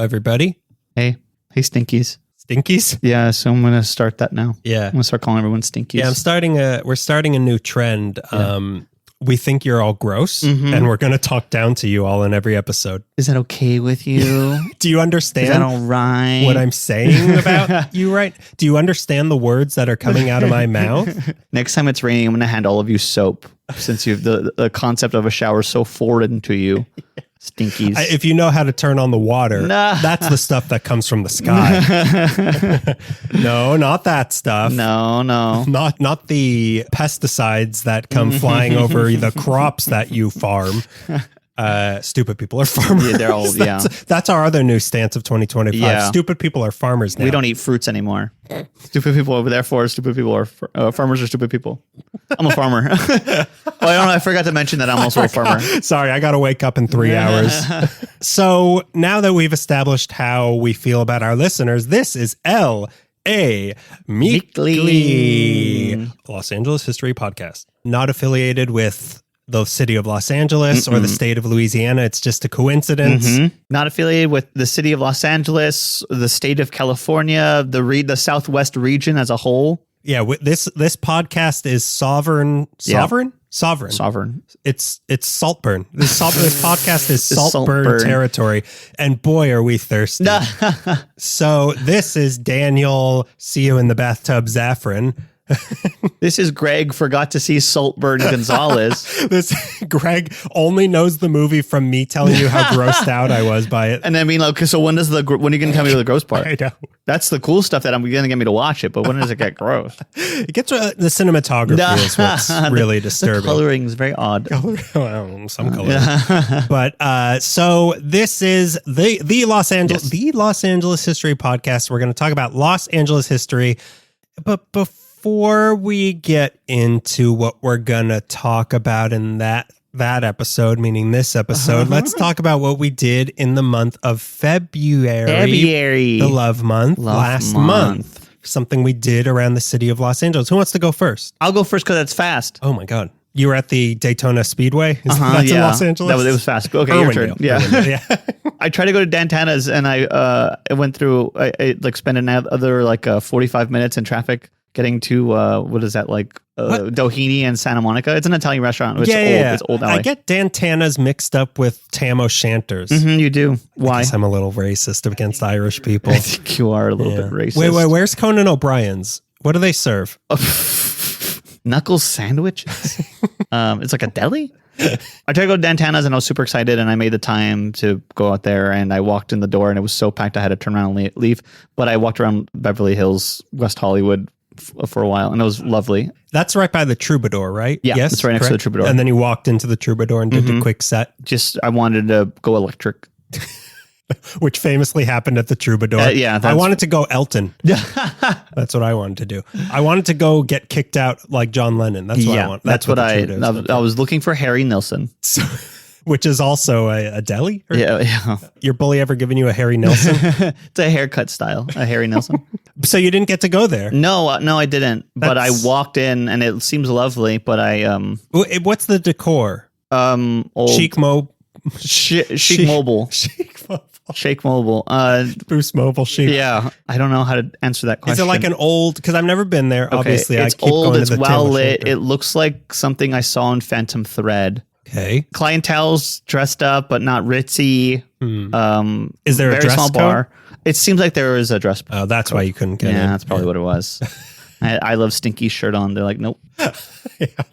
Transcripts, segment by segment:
everybody. Hey, Stinkies. Stinkies? Yeah, so I'm going to start that now. Yeah. I'm going to start calling everyone Stinkies. Yeah, we're starting a new trend. Yeah. We think you're all gross, and we're going to talk down to you all in every episode. Is that okay with you? Do you understand? Is that all right? What I'm saying about you, right? Do you understand the words that are coming out of my mouth? Next time it's raining, I'm going to hand all of you soap, since you've the concept of a shower is so foreign to you. Stinkies. If you know how to turn on the water, that's the stuff that comes from the sky. No, not that stuff. No. Not the pesticides that come flying over the crops that you farm. Stupid people are farmers. Yeah, they're all, that's our other new stance of 2025. Yeah. Stupid people are farmers now. We don't eat fruits anymore. Stupid people over there for stupid people are farmers are stupid people. I'm a farmer. I forgot to mention that I'm also a farmer. Sorry, I got to wake up in 3 hours. So now that we've established how we feel about our listeners, this is L.A. Meekly, Los Angeles History Podcast. Not affiliated with the city of Los Angeles or the state of Louisiana. It's just a coincidence. Not affiliated with the city of Los Angeles, the state of California, the Southwest region as a whole. Yeah, this podcast is sovereign. Sovereign. It's Saltburn. This podcast is Saltburn territory, and boy, are we thirsty. So this is Daniel. See you in the bathtub, Zaffron. This is Greg. Forgot to see Saltburn Gonzalez. Greg only knows the movie from me telling you how grossed out I was by it. And I mean, like, so when are you going to tell me the gross part? I know. That's the cool stuff that I'm going to get me to watch it. But when does it get gross? It gets the cinematography is what's really disturbing. The coloring is very odd. Some coloring. But so this is the Los Angeles History Podcast. We're going to talk about Los Angeles history, but before we get into what we're going to talk about in that episode, meaning this episode, let's talk about what we did in the month of February. The love month, last month. Something we did around the city of Los Angeles. Who wants to go first? I'll go first because it's fast. Oh my God. You were at the Daytona Speedway? That's in Los Angeles? It was fast. Okay, your turn. Yeah. I tried to go to Dantana's and I went through, I spent another 45 minutes in traffic getting to, Doheny and Santa Monica. It's an Italian restaurant. It's old LA. I get Dantana's mixed up with Tam O'Shanter's. You do. Why? I guess I'm a little racist against Irish people. I think you are a little bit racist. Wait, where's Conan O'Brien's? What do they serve? Knuckles sandwiches. It's like a deli. I tried to go to Dantana's and I was super excited and I made the time to go out there and I walked in the door and it was so packed I had to turn around and leave. But I walked around Beverly Hills, West Hollywood for a while and it was lovely. That's right by the Troubadour, right? Yeah, yes, it's right next to the Troubadour. And then you walked into the Troubadour and did a quick set. I wanted to go electric. Which famously happened at the Troubadour. I wanted to go Elton. That's what I wanted to do. I wanted to go get kicked out like John Lennon. That's what I want. That's what I was looking for. Harry Nilsson. So, which is also a deli? Yeah. Your bully ever given you a Harry Nilsson? It's a haircut style, a Harry Nilsson. So you didn't get to go there? No, I didn't. But I walked in and it seems lovely, but what's the decor? Old Chic Mobile. Shake Mobile. Boost Mobile Chic. Yeah. I don't know how to answer that question. Is it like an old, because I've never been there, okay, obviously. It's old, it's well lit. It looks like something I saw in Phantom Thread. Okay. Clientele's dressed up, but not ritzy. Is there a dress small code? Bar. It seems like there is a dress code. Oh, that's why you couldn't get in. Yeah, that's probably what it was. I love Stinky shirt on. They're like, nope.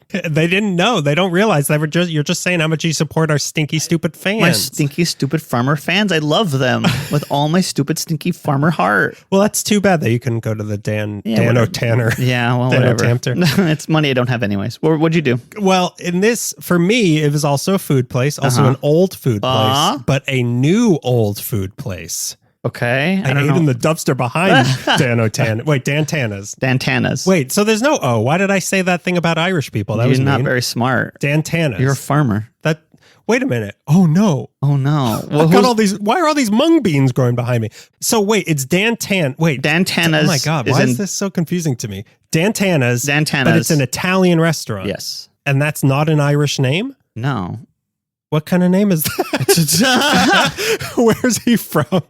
They didn't know. They don't realize you're just saying how much you support our stinky, stupid fans. My stinky, stupid farmer fans. I love them with all my stupid, stinky farmer heart. Well, that's too bad that you couldn't go to the Dan O'Tanner. Yeah, well, Dan whatever. It's money I don't have anyways. What'd you do? Well, in this, for me, it was also a food place, also an old food place, but a new old food place. Okay. I ate in the dumpster behind Dan O'Tanner. Wait, Dantana's. Wait, so there's no O. Why did I say that thing about Irish people? That was not very smart. Dantana's. You're a farmer. Wait a minute. Oh no. Well, why are all these mung beans growing behind me? So wait, it's Dantana's. Oh my God, why is this so confusing to me? Dantana's. But it's an Italian restaurant. Yes. And that's not an Irish name? No. What kind of name is that? Where's he from?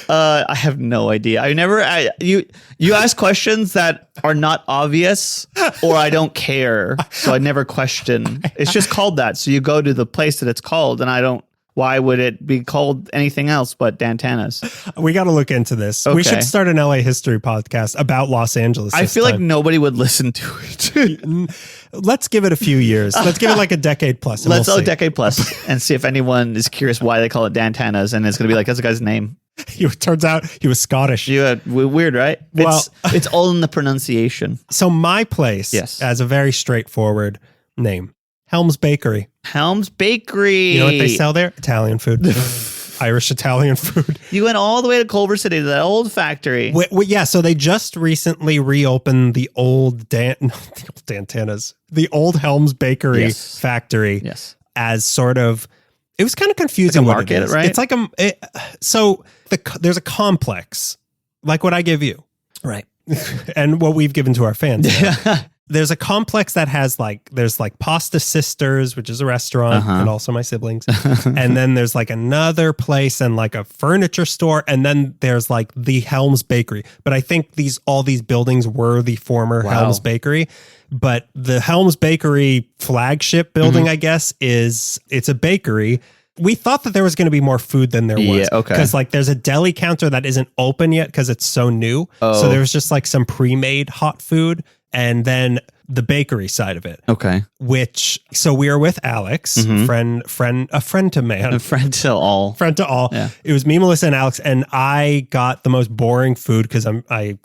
I have no idea. You ask questions that are not obvious, or I don't care, so I never question. It's just called that. So you go to the place that it's called, and I don't. Why would it be called anything else but Dantana's? We got to look into this. Okay. We should start an LA history podcast about Los Angeles. I feel like nobody would listen to it. Let's give it a few years. Let's give it like a decade plus. Let's a decade plus and see if anyone is curious why they call it Dantana's, and it's going to be like, that's the guy's name. It turns out he was Scottish. Weird, right? Well, it's all in the pronunciation. So my place has a very straightforward name. Helm's Bakery. Helm's Bakery. You know what they sell there? Italian food. Irish Italian food. You went all the way to Culver City, to that old factory. Yeah, so they just recently reopened the old Dantana's, the old Helm's Bakery factory as sort of, it was kind of confusing. Like a market, right? It's like there's a complex, like what I give you. Right. And what we've given to our fans. There's a complex that has there's Pasta Sisters, which is a restaurant, and also my siblings. And then there's another place and a furniture store. And then there's the Helm's Bakery. But I think all these buildings were the former Helm's Bakery. But the Helm's Bakery flagship building, I guess, it's a bakery. We thought that there was going to be more food than there was. Yeah, okay. Because there's a deli counter that isn't open yet because it's so new. Oh. So there was just some pre-made hot food. And then the bakery side of it. Okay. So we were with Alex, a friend to man. A friend to all. Friend to all. Yeah. It was me, Melissa, and Alex, and I got the most boring food because I've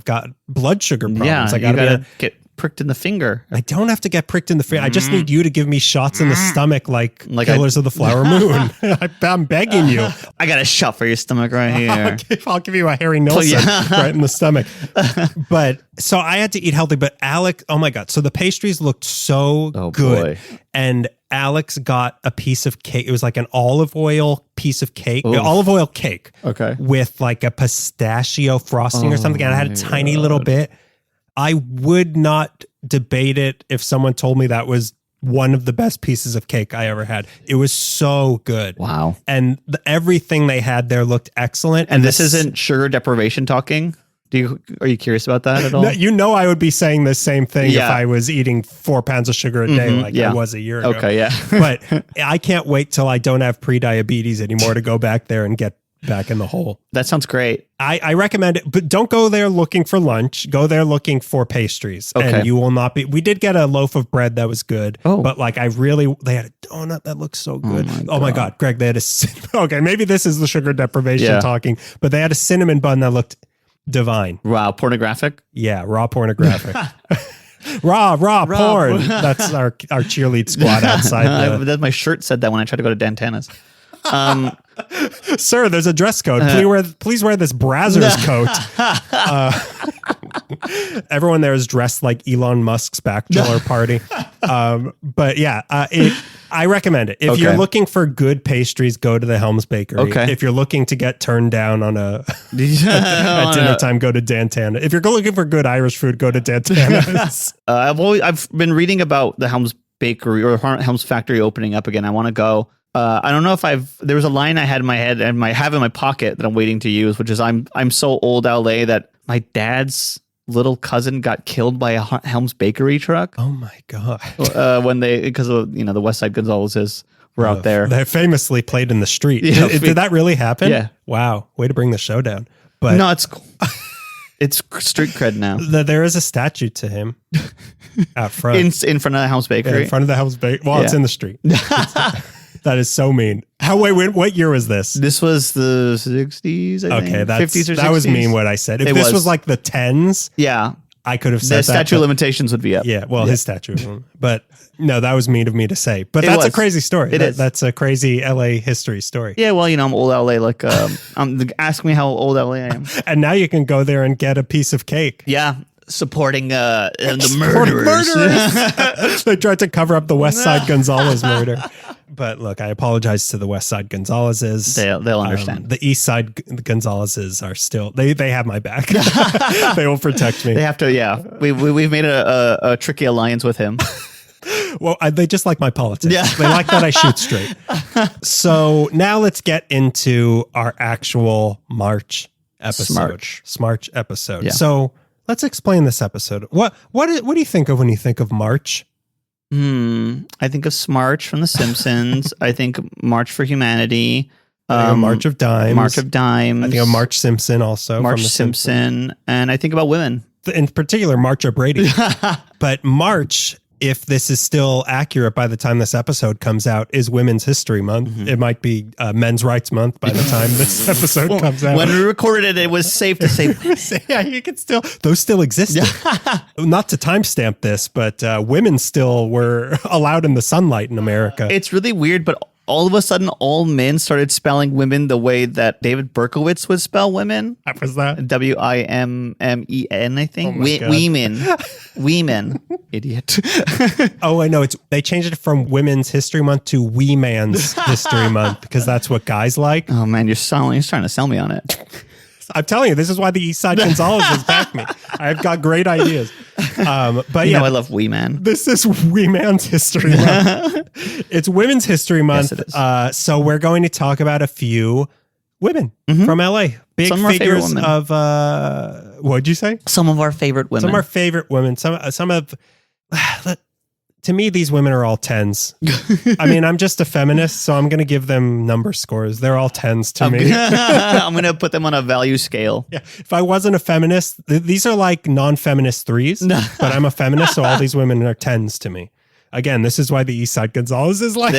got blood sugar problems. Yeah, I gotta get pricked in the finger. I don't have to get pricked in the finger. I just need you to give me shots in the stomach like Killers of the Flower Moon. I'm begging you. I got a shot for your stomach right here. I'll give you a Harry Nilsson right in the stomach. But so I had to eat healthy, but Alex, oh my God. So the pastries looked so good. Boy. And Alex got a piece of cake. It was an olive oil piece of cake, olive oil cake. Okay. With a pistachio frosting or something. And I had a tiny little bit. I would not debate it if someone told me that was one of the best pieces of cake I ever had. It was so good. Wow. And everything they had there looked excellent. And this isn't sugar deprivation talking? Are you curious about that at all? No, I would be saying the same thing if I was eating 4 pounds of sugar a day I was a year ago. Okay, yeah. But I can't wait till I don't have pre-diabetes anymore to go back there and get back in the hole. That sounds great. I recommend it, but don't go there looking for lunch. Go there looking for pastries. Okay. And you will not be. We did get a loaf of bread that was good. Oh. But they had a donut that looked so good. Oh my God, Greg, they had okay, maybe this is the sugar deprivation talking, but they had a cinnamon bun that looked divine. Wow, pornographic? Yeah, raw pornographic. Raw porn. That's our cheerlead squad outside. My shirt said that when I tried to go to Dantana's. Sir, there's a dress code. Please wear this Brazzers coat. Everyone there is dressed like Elon Musk's bachelor party. But yeah, I recommend it. If you're looking for good pastries, go to the Helm's Bakery. Okay. If you're looking to get turned down on at dinner time, go to Dantana. If you're looking for good Irish food, go to Dantana's. I've been reading about the Helm's Bakery or Helm's Factory opening up again. I want to go. I don't know if there was a line I had in my head and I have in my pocket that I'm waiting to use, which is I'm so old LA that my dad's little cousin got killed by a Helm's Bakery truck. Oh my God. Because of, the West Side Gonzaleses were out there. They famously played in the street. Yeah, did that really happen? Yeah. Wow. Way to bring the show down. But no, it's cool. It's street cred now. There is a statue to him out front. In front of the Helm's Bakery? Yeah, in front of the Helm's Bakery. Well, it's in the street. That is so mean. What year was this? This was the 60s, I think. 50s or 60s. That was mean what I said. If this was like the 10s, I could have said the statute of limitations would be up. Yeah, well, his statute. But no, that was mean of me to say. But that's a crazy story. That's a crazy LA history story. Yeah, well, I'm old LA. Ask me how old LA I am. And now you can go there and get a piece of cake. Yeah. Supporting the murderers. They tried to cover up the West Side Gonzalez murder. But look, I apologize to the West Side Gonzalezes. They'll understand. The East Side Gonzalezes are still, they have my back. They will protect me. They have to, yeah. We've made a tricky alliance with him. Well, they just like my politics. Yeah. They like that I shoot straight. So now let's get into our actual March episode. Smarch episode. Yeah. So let's explain this episode. What do you think of when you think of March? I think of Smarch from The Simpsons. I think March for Humanity. I think of March of Dimes. March of Dimes. I think of March Simpson also. March from the Simpson. And I think about women. In particular, March O'Brady. But March, if this is still accurate by the time this episode comes out, is Women's History Month. Mm-hmm. It might be Men's Rights Month by the time this episode comes out. When we recorded it, it was safe to say yeah, you can still, those still existed. Not to timestamp this, but women still were allowed in the sunlight in America. It's really weird, but all of a sudden, all men started spelling women the way that David Berkowitz would spell women. What was that? Wimmen, I think. Oh my God. Weemen. Idiot. Oh, I know. They changed it from Women's History Month to Wee Man's History Month because that's what guys like. Oh, man, you're trying to sell me on it. I'm telling you, this is why the East Side Gonzalez has backed me. I've got great ideas. But yeah, I love Wee Man. This is Wee Man's History Month. It's Women's History Month. Yes, it is. So we're going to talk about a few women from LA. Big Some of our favorite figures women. of, what'd you say? Some of our favorite women. Some of our favorite women. Some of, to me, these women are all tens. I mean, I'm just a feminist, so I'm going to give them number scores. They're all tens to me. I'm going to put them on a value scale. Yeah. If I wasn't a feminist, these are like non-feminist threes, but I'm a feminist, so all these women are tens to me. Again, this is why the East Side Gonzalez is like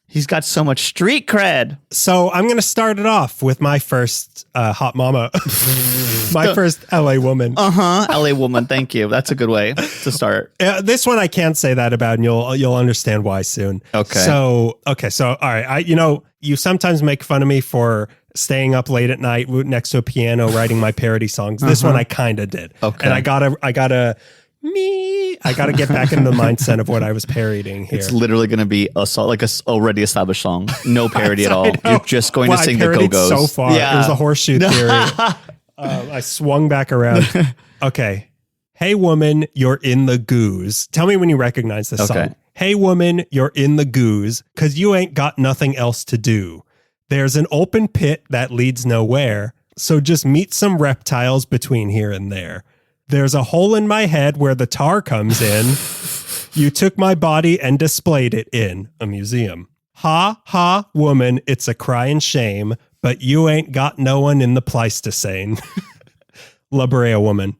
He's got so much street cred. So I'm going to start it off with my first hot mama, my first LA woman. LA woman. Thank you. That's a good way to start. This one I can't say that about, and you'll understand why soon. Okay. So all right. You sometimes make fun of me for staying up late at night next to a piano writing my parody songs. This one I kind of did. Okay. And I gotta get back into the mindset of what I was parodying here. It's literally going to be a song, like a already established song. No parody at all. You're just going to sing the parodied Go-Go's. so far. Yeah. It was a horseshoe theory. I swung back around. Okay. Hey, woman, you're in the goose. Tell me when you recognize this song. Hey, woman, you're in the goose because you ain't got nothing else to do. There's an open pit that leads nowhere, so just meet some reptiles between here and there. There's a hole in my head where the tar comes in. You took my body and displayed it in a museum. Ha, ha, woman, it's a crying shame, but you ain't got no one in the Pleistocene. La Brea Woman.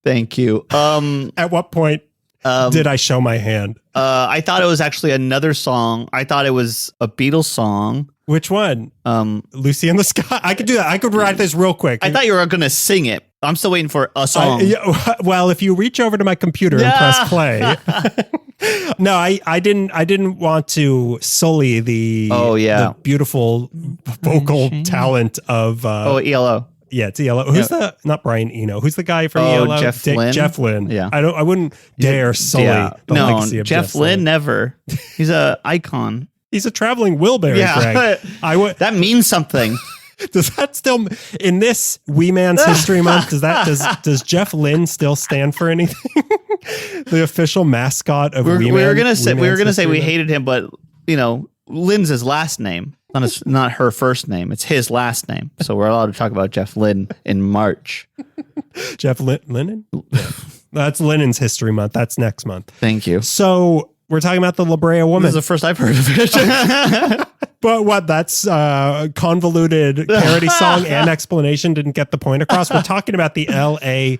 Thank you. At what point did I show my hand? I thought it was actually another song. I thought it was a Beatles song. Which one? Lucy in the Sky. I could do that. I could write this real quick. I thought you were going to sing it. I'm still waiting for a song. Well, if you reach over to my computer and press play. No, I didn't want to sully the beautiful vocal talent of ELO. Yeah, it's ELO. Who's not Brian Eno? Who's the guy from ELO? Jeff Lynne. Jeff Lynne. Yeah. I wouldn't dare sully the legacy of Jeff Lynne never. He's an icon. He's a traveling wheelbarrow, Greg. That means something. Does that still, in this Wee Man's History Month, does Jeff Lynne still stand for anything? The official mascot of Wee Man. We were gonna say we hated him, but Lynn's his last name, not her first name. It's his last name, so we're allowed to talk about Jeff Lynne in March. Jeff Lynne? Yeah. That's Lennon's History Month. That's next month. Thank you. So we're talking about the La Brea Woman. This is the first I've heard of it. But what? That's convoluted parody song and explanation didn't get the point across. We're talking about the La Brea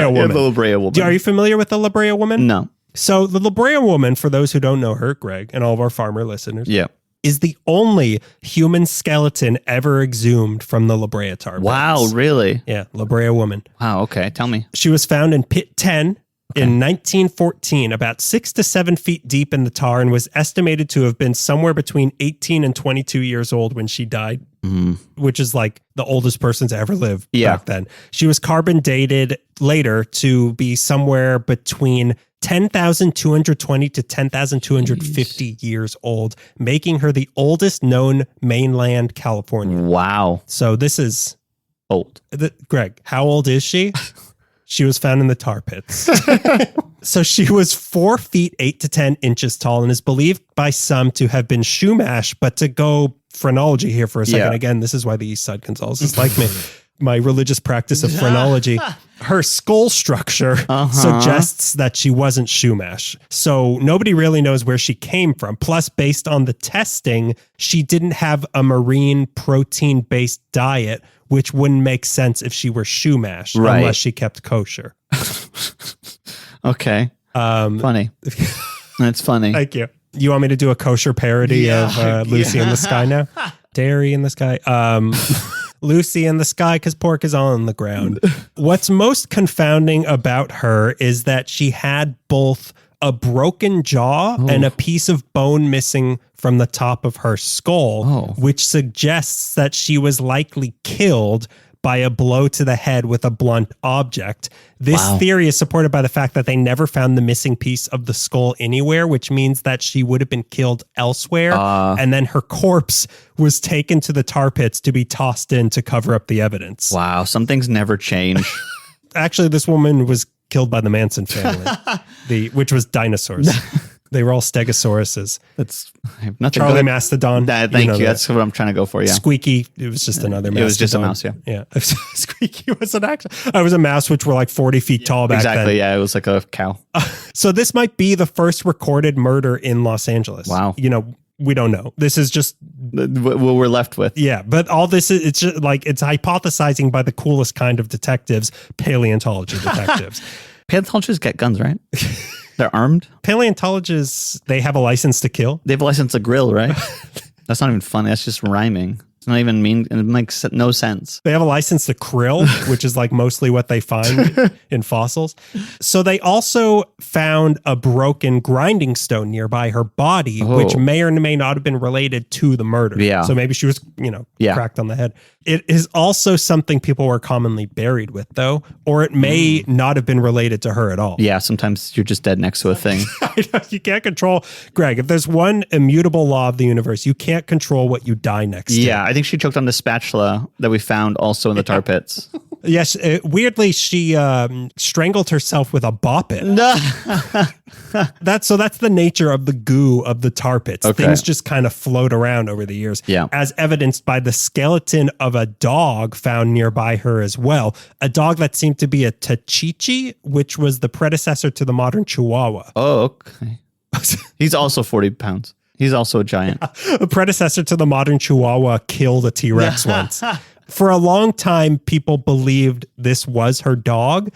Woman. Yeah, the La Brea Woman. Are you familiar with the La Brea Woman? No. So the La Brea Woman, for those who don't know her, Greg, and all of our farmer listeners, is the only human skeleton ever exhumed from the La Brea tar pits. Wow, really? Yeah, La Brea Woman. Wow, okay. Tell me. She was found in Pit 10 in 1914, about 6 to 7 feet deep in the tar, and was estimated to have been somewhere between 18 and 22 years old when she died, which is like the oldest person to ever live back then. She was carbon dated later to be somewhere between 10,220 to 10,250 years old, making her the oldest known mainland Californian. Wow. So this is old. Greg, how old is she? She was found in the tar pits. So she was 4 feet 8 to 10 inches tall and is believed by some to have been shoemashed. But to go phrenology here for a second, again, this is why the East Side Gonzalez is like me. My religious practice of phrenology. Her skull structure suggests that she wasn't shoemashed. So nobody really knows where she came from. Plus, based on the testing, she didn't have a marine protein-based diet, which wouldn't make sense if she were shoemashed unless she kept kosher. Okay. Funny. That's funny. Thank you. You want me to do a kosher parody of Lucy in the Sky now? Dairy in the Sky. Lucy in the Sky, because pork is on the ground. What's most confounding about her is that she had both a broken jaw and a piece of bone missing from the top of her skull, which suggests that she was likely killed by a blow to the head with a blunt object. This theory is supported by the fact that they never found the missing piece of the skull anywhere, which means that she would have been killed elsewhere. And then her corpse was taken to the tar pits to be tossed in to cover up the evidence. Wow. Some things never change. Actually, this woman was killed by the Manson family, which was dinosaurs. They were all stegosauruses. That's nothing. Charlie Mastodon. Thank you. That's what I'm trying to go for. Yeah. Squeaky. It was just another mouse. It was just a mouse. Yeah. Yeah. Squeaky was an actual. I was a mouse, which were like 40 feet tall back then. Exactly. Yeah. It was like a cow. So this might be the first recorded murder in Los Angeles. Wow. We don't know. This is just what we're left with. Yeah. But all this is, it's just like, it's hypothesizing by the coolest kind of detectives, paleontology detectives. Paleontologists get guns, right? They're armed. Paleontologists, they have a license to kill. They have a license to grill, right? That's not even funny. That's just rhyming. It's not even mean. It makes no sense. They have a license to krill, which is like mostly what they find in fossils. So they also found a broken grinding stone nearby her body, which may or may not have been related to the murder. Yeah. So maybe she was, cracked on the head. It is also something people were commonly buried with, though, or it may not have been related to her at all. Yeah, sometimes you're just dead next to a thing. You can't control, Greg, if there's one immutable law of the universe, you can't control what you die next to. Yeah, I think she choked on the spatula that we found also in the tar pits. Yes, weirdly, she strangled herself with a bop it. That's the nature of the goo of the tar pits. Okay. Things just kind of float around over the years, as evidenced by the skeleton of a dog found nearby her as well. A dog that seemed to be a Tachichi, which was the predecessor to the modern Chihuahua. Oh, okay. He's also 40 pounds. He's also a giant. A predecessor to the modern Chihuahua killed a T-Rex once. For a long time, people believed this was her dog,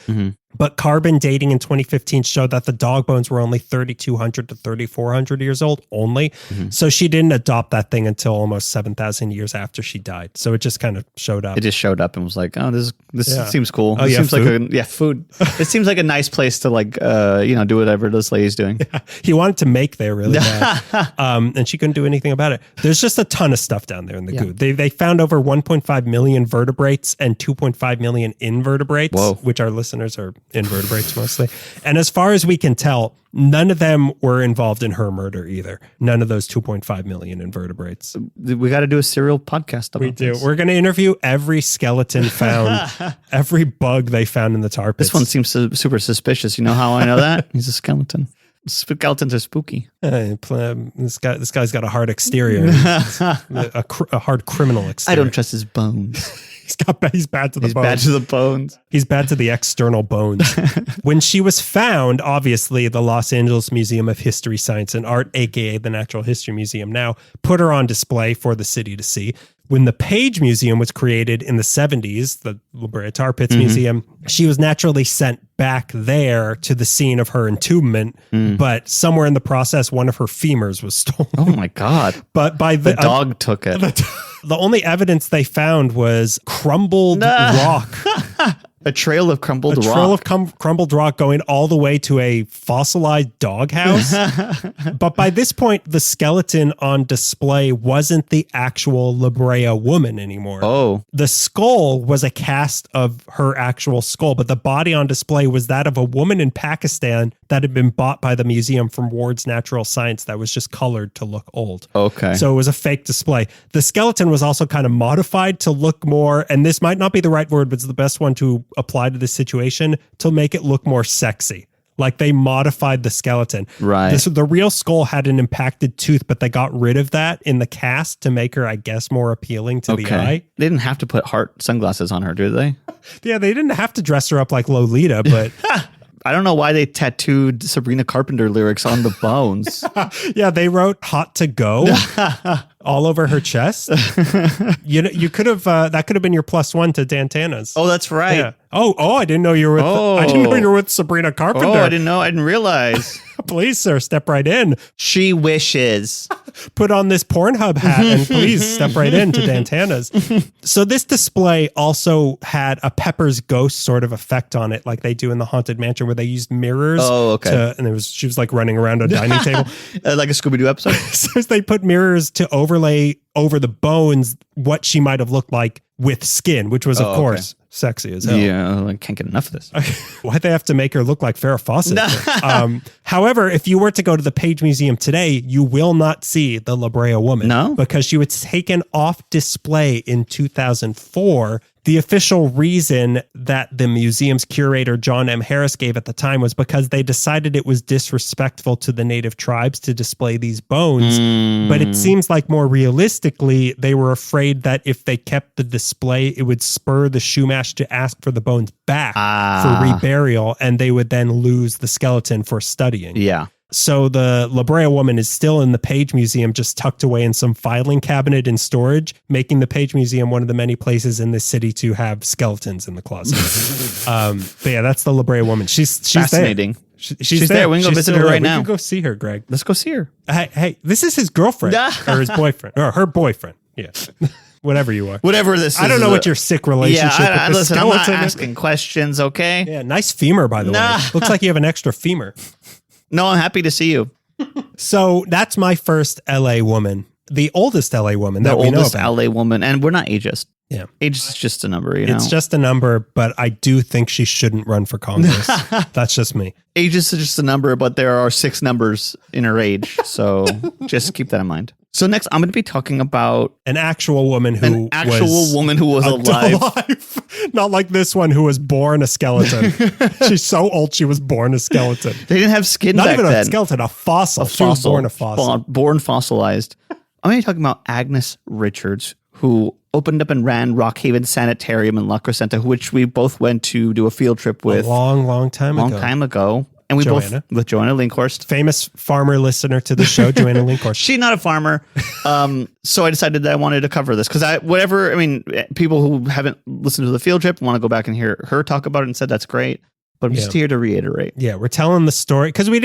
but carbon dating in 2015 showed that the dog bones were only 3,200 to 3,400 years old only. So she didn't adopt that thing until almost 7,000 years after she died. So it just kind of showed up. It just showed up and was like, oh, this seems cool. Oh, this seems food? like food. It seems like a nice place to do whatever this lady's doing. Yeah. He wanted to make there really bad. And she couldn't do anything about it. There's just a ton of stuff down there in the goo. They found over 1.5 million vertebrates and 2.5 million invertebrates, which our listeners are invertebrates mostly. And as far as we can tell, none of them were involved in her murder either. None of those 2.5 million invertebrates. We got to do a serial podcast about this. We're going to interview every skeleton found, every bug they found in the tar pits. This one seems super suspicious. You know how I know that? He's a skeleton. Skeletons are spooky. This guy's got a hard exterior. a hard criminal exterior. I don't trust his bones. He's bad to the bones. He's bad to the bones. He's bad to the external bones. When she was found, obviously, the Los Angeles Museum of History, Science, and Art, aka the Natural History Museum now, put her on display for the city to see. When the Page Museum was created in the 70s, the La Brea Tar Pits Museum, she was naturally sent back there to the scene of her entombment, but somewhere in the process, one of her femurs was stolen. Oh my God. But by the dog took it. The only evidence they found was crumbled rock. A trail of crumbled rock. A trail of crumbled rock going all the way to a fossilized doghouse. But by this point, the skeleton on display wasn't the actual La Brea Woman anymore. Oh. The skull was a cast of her actual skull, but the body on display was that of a woman in Pakistan that had been bought by the museum from Ward's Natural Science that was just colored to look old. Okay. So it was a fake display. The skeleton was also kind of modified to look more, and this might not be the right word, but it's the best one to apply to this situation, to make it look more sexy. Like they modified the skeleton. Right. The real skull had an impacted tooth, but they got rid of that in the cast to make her, I guess, more appealing to the eye. They didn't have to put heart sunglasses on her, did they? Yeah, they didn't have to dress her up like Lolita, but... I don't know why they tattooed Sabrina Carpenter lyrics on the bones. Yeah, they wrote "Hot to Go" all over her chest. You could have that could have been your +1 to Dantana's. Oh, that's right. Yeah. Oh, I didn't know you were with. I didn't know you were with Sabrina Carpenter. Oh, I didn't know. I didn't realize. Please, sir, step right in. She wishes. Put on this Pornhub hat and please step right into Dantana's. So this display also had a Pepper's Ghost sort of effect on it, like they do in the Haunted Mansion, where they used mirrors. Oh, okay. And she was like running around a dining table. Like a Scooby-Doo episode? So they put mirrors to overlay over the bones what she might have looked like with skin, which was, of course, sexy as hell. Yeah, I can't get enough of this. Why'd they have to make her look like Farrah Fawcett? However, if you were to go to the Page Museum today, you will not see the La Brea Woman. No? Because she was taken off display in 2004. The official reason that the museum's curator, John M. Harris, gave at the time was because they decided it was disrespectful to the native tribes to display these bones. But it seems like more realistically, they were afraid that if they kept the display, it would spur the Shumash to ask for the bones back for reburial, and they would then lose the skeleton for studying. Yeah. So the La Brea Woman is still in the Page Museum, just tucked away in some filing cabinet in storage, making the Page Museum one of the many places in this city to have skeletons in the closet. But yeah, that's the La Brea Woman. She's fascinating. There. She's there. We can go visit her right now. We can go see her, Greg. Let's go see her. Hey, this is his girlfriend or his boyfriend or her boyfriend. Yeah. Whatever you are. Whatever this is. I don't know what your sick relationship with the listen, skeleton I'm not asking questions, okay? Yeah, nice femur, by the way. Looks like you have an extra femur. No, I'm happy to see you. So that's my first LA woman. The oldest LA woman that we know about. The oldest LA woman. And we're not ageist. Yeah. Age is just a number, you know? It's just a number, but I do think she shouldn't run for Congress. That's just me. Age is just a number, but there are 6 numbers in her age. So just keep that in mind. So next, I'm going to be talking about an actual woman who was alive. Not like this one who was born a skeleton. She's so old she was born a skeleton. They didn't have skin Not back even then. a skeleton, a fossil. She was born a fossil. Born fossilized. I'm going to be talking about Agnes Richards, who opened up and ran Rockhaven Sanitarium in La Crescenta, which we both went to do a field trip with. A long time ago. And we Joanna. both, with Joanna Linkhorst. Famous farmer listener to the show, Joanna Linkhorst. She's not a farmer. So I decided that I wanted to cover this because people who haven't listened to the field trip want to go back and hear her talk about it and said that's great. But I'm just here to reiterate. Yeah, we're telling the story because we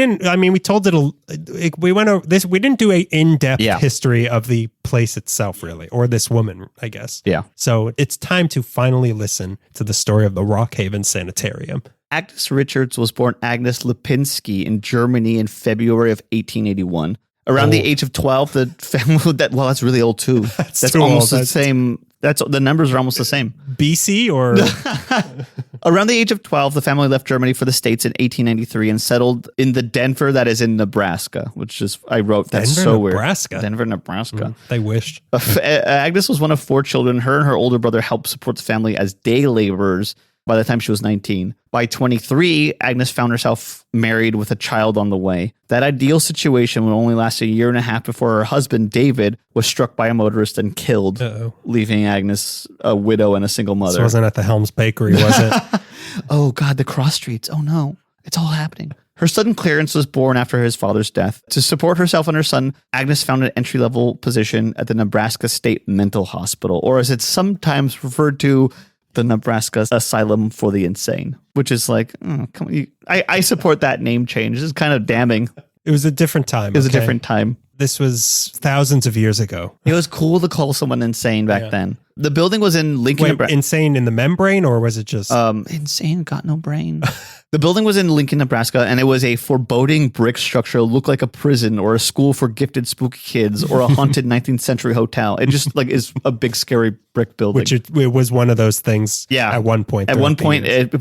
told it. We went over this. We didn't do a in-depth history of the place itself, really, or this woman, I guess. Yeah. So it's time to finally listen to the story of the Rockhaven Sanitarium. Agnes Richards was born Agnes Lipinski in Germany in February of 1881. Around the age of 12, the family that's really old too. That's almost the same. The numbers are almost the same. BC or around the age of 12, the family left Germany for the States in 1893 and settled in the Denver that is in Nebraska, which is I wrote that's Denver, so Nebraska. Weird. Denver, Nebraska. They wished. Agnes was one of 4 children. Her and her older brother helped support the family as day laborers. By the time she was 19. By 23, Agnes found herself married with a child on the way. That ideal situation would only last a year and a half before her husband, David, was struck by a motorist and killed, leaving Agnes a widow and a single mother. This wasn't at the Helms Bakery, was it? Oh, God, the cross streets. Oh, no. It's all happening. Her son Clarence was born after his father's death. To support herself and her son, Agnes found an entry-level position at the Nebraska State Mental Hospital, or as it's sometimes referred to, the Nebraska Asylum for the Insane, which is like, I support that name change. It's kind of damning. It was a different time. It was a different time. This was thousands of years ago. It was cool to call someone insane back then. The building was in Lincoln, Nebraska. Insane in the membrane, or was it just insane? Got no brain. The building was in Lincoln, Nebraska, and it was a foreboding brick structure, looked like a prison or a school for gifted spooky kids or a haunted 19th century hotel. It just like is a big scary brick building. Which it was one of those things. Yeah. At one point. At one point, it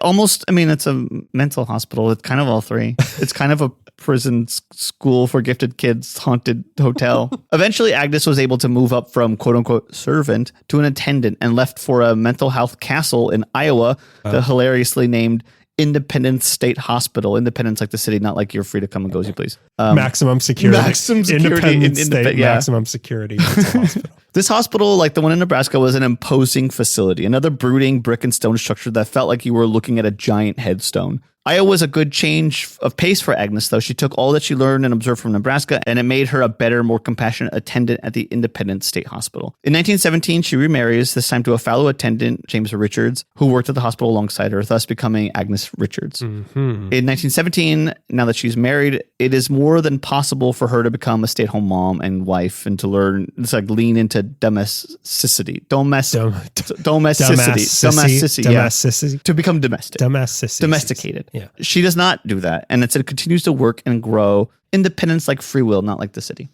almost. I mean, it's a mental hospital. It's kind of all three. It's kind of a prison, school for gifted kids, haunted hotel. Eventually, Agnes was able to move up from quote unquote servant to an attendant and left for a mental health castle in Iowa, the hilariously named Independence State Hospital. Independence like the city, not like you're free to come and go as you please. Maximum security. Maximum security. Independence State, maximum security hospital. This hospital, like the one in Nebraska, was an imposing facility, another brooding brick and stone structure that felt like you were looking at a giant headstone. Iowa was a good change of pace for Agnes, though. She took all that she learned and observed from Nebraska, and it made her a better, more compassionate attendant at the Independence State Hospital. In 1917, she remarries, this time to a fellow attendant, James Richards, who worked at the hospital alongside her, thus becoming Agnes Richards. Mm-hmm. In 1917, now that she's married, it is more than possible for her to become a stay-at-home mom and wife and to learn, it's like lean into domesticity. Domesticity. To become domestic. Domesticated. Yeah. She does not do that. And instead continues to work and grow independence like free will, not like the city.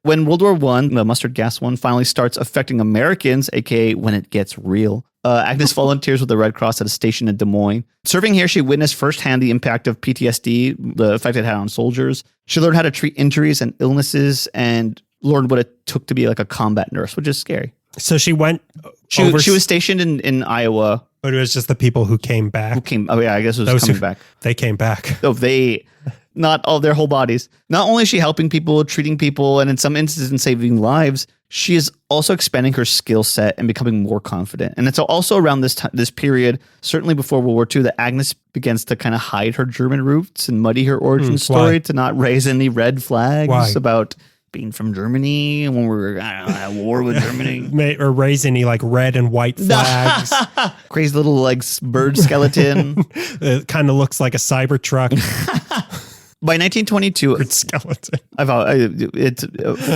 When World War I, the mustard gas one, finally starts affecting Americans, aka when it gets real, Agnes volunteers with the Red Cross at a station in Des Moines. Serving here, she witnessed firsthand the impact of PTSD, the effect it had on soldiers. She learned how to treat injuries and illnesses and learned what it took to be like a combat nurse, which is scary. So she went... She was stationed in Iowa. But it was just the people who came back. Oh, yeah, I guess it was coming back. They came back. So not all their whole bodies. Not only is she helping people, treating people, and in some instances saving lives, she is also expanding her skill set and becoming more confident. And it's also around this period, certainly before World War II, that Agnes begins to kind of hide her German roots and muddy her origin story to not raise any red flags about being from Germany when we were at war with Germany. Or raise any like red and white flags. Crazy little like bird skeleton. It kind of looks like a Cybertruck. By 1922, bird skeleton. It's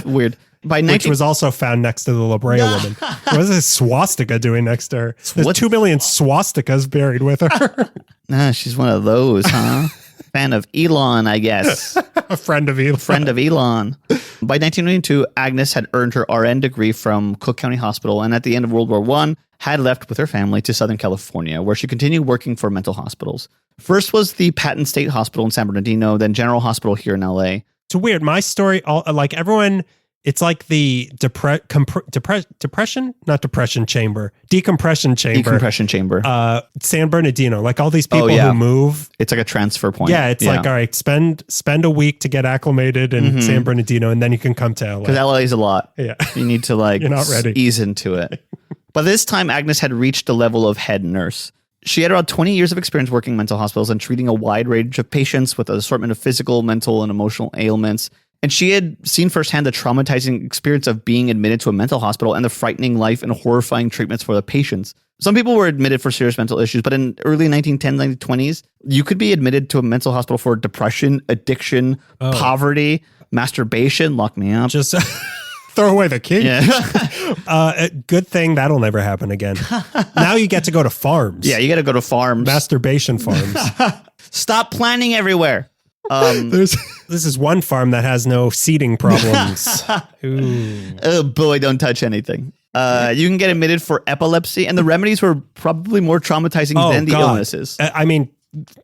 weird. Which was also found next to the Brea Woman. What is this swastika doing next to her? There's 2 million swastikas buried with her. She's one of those, huh? Fan of Elon, I guess. A friend of Elon. By 1922, Agnes had earned her RN degree from Cook County Hospital, and at the end of World War I, had left with her family to Southern California, where she continued working for mental hospitals. First was the Patton State Hospital in San Bernardino, then General Hospital here in LA. It's weird. My story, like everyone... It's like the decompression chamber. San Bernardino, like all these people who move. It's like a transfer point. Yeah, it's like, all right, spend a week to get acclimated in San Bernardino, and then you can come to LA. Because LA is a lot. Yeah. You need to like You're not ready. Ease into it. By this time, Agnes had reached the level of head nurse. She had around 20 years of experience working in mental hospitals and treating a wide range of patients with an assortment of physical, mental, and emotional ailments. And she had seen firsthand the traumatizing experience of being admitted to a mental hospital and the frightening life and horrifying treatments for the patients. Some people were admitted for serious mental issues, but in early 1910s, 1920s, you could be admitted to a mental hospital for depression, addiction, poverty, masturbation. Lock me up. Just throw away the key. Yeah. Good thing that'll never happen again. Now you get to go to farms. Yeah, you got to go to farms. Masturbation farms. Stop planning everywhere. This is one farm that has no seating problems. Oh boy, don't touch anything. You can get admitted for epilepsy, and the remedies were probably more traumatizing than the illnesses. I mean,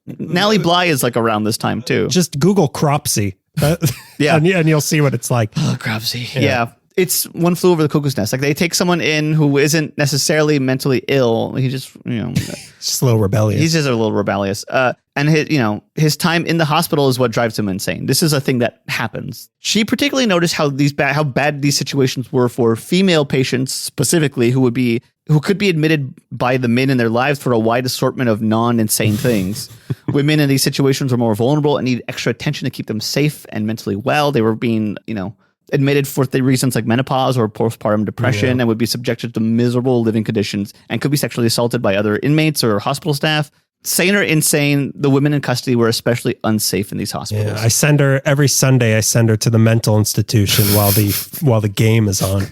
Nellie Bly is like around this time too. Just Google cropsy. And you'll see what it's like. Oh, cropsy. Yeah. It's One Flew Over the Cuckoo's Nest. Like they take someone in who isn't necessarily mentally ill. He just, just a little rebellious. He's just a little rebellious. And his time in the hospital is what drives him insane. This is a thing that happens. She particularly noticed how bad these situations were for female patients specifically who could be admitted by the men in their lives for a wide assortment of non-insane things. Women in these situations were more vulnerable and needed extra attention to keep them safe and mentally well. They were being, admitted for the reasons like menopause or postpartum depression and would be subjected to miserable living conditions and could be sexually assaulted by other inmates or hospital staff. Sane or insane, the women in custody were especially unsafe in these hospitals. Yeah, I send her every Sunday. I send her to the mental institution while the game is on.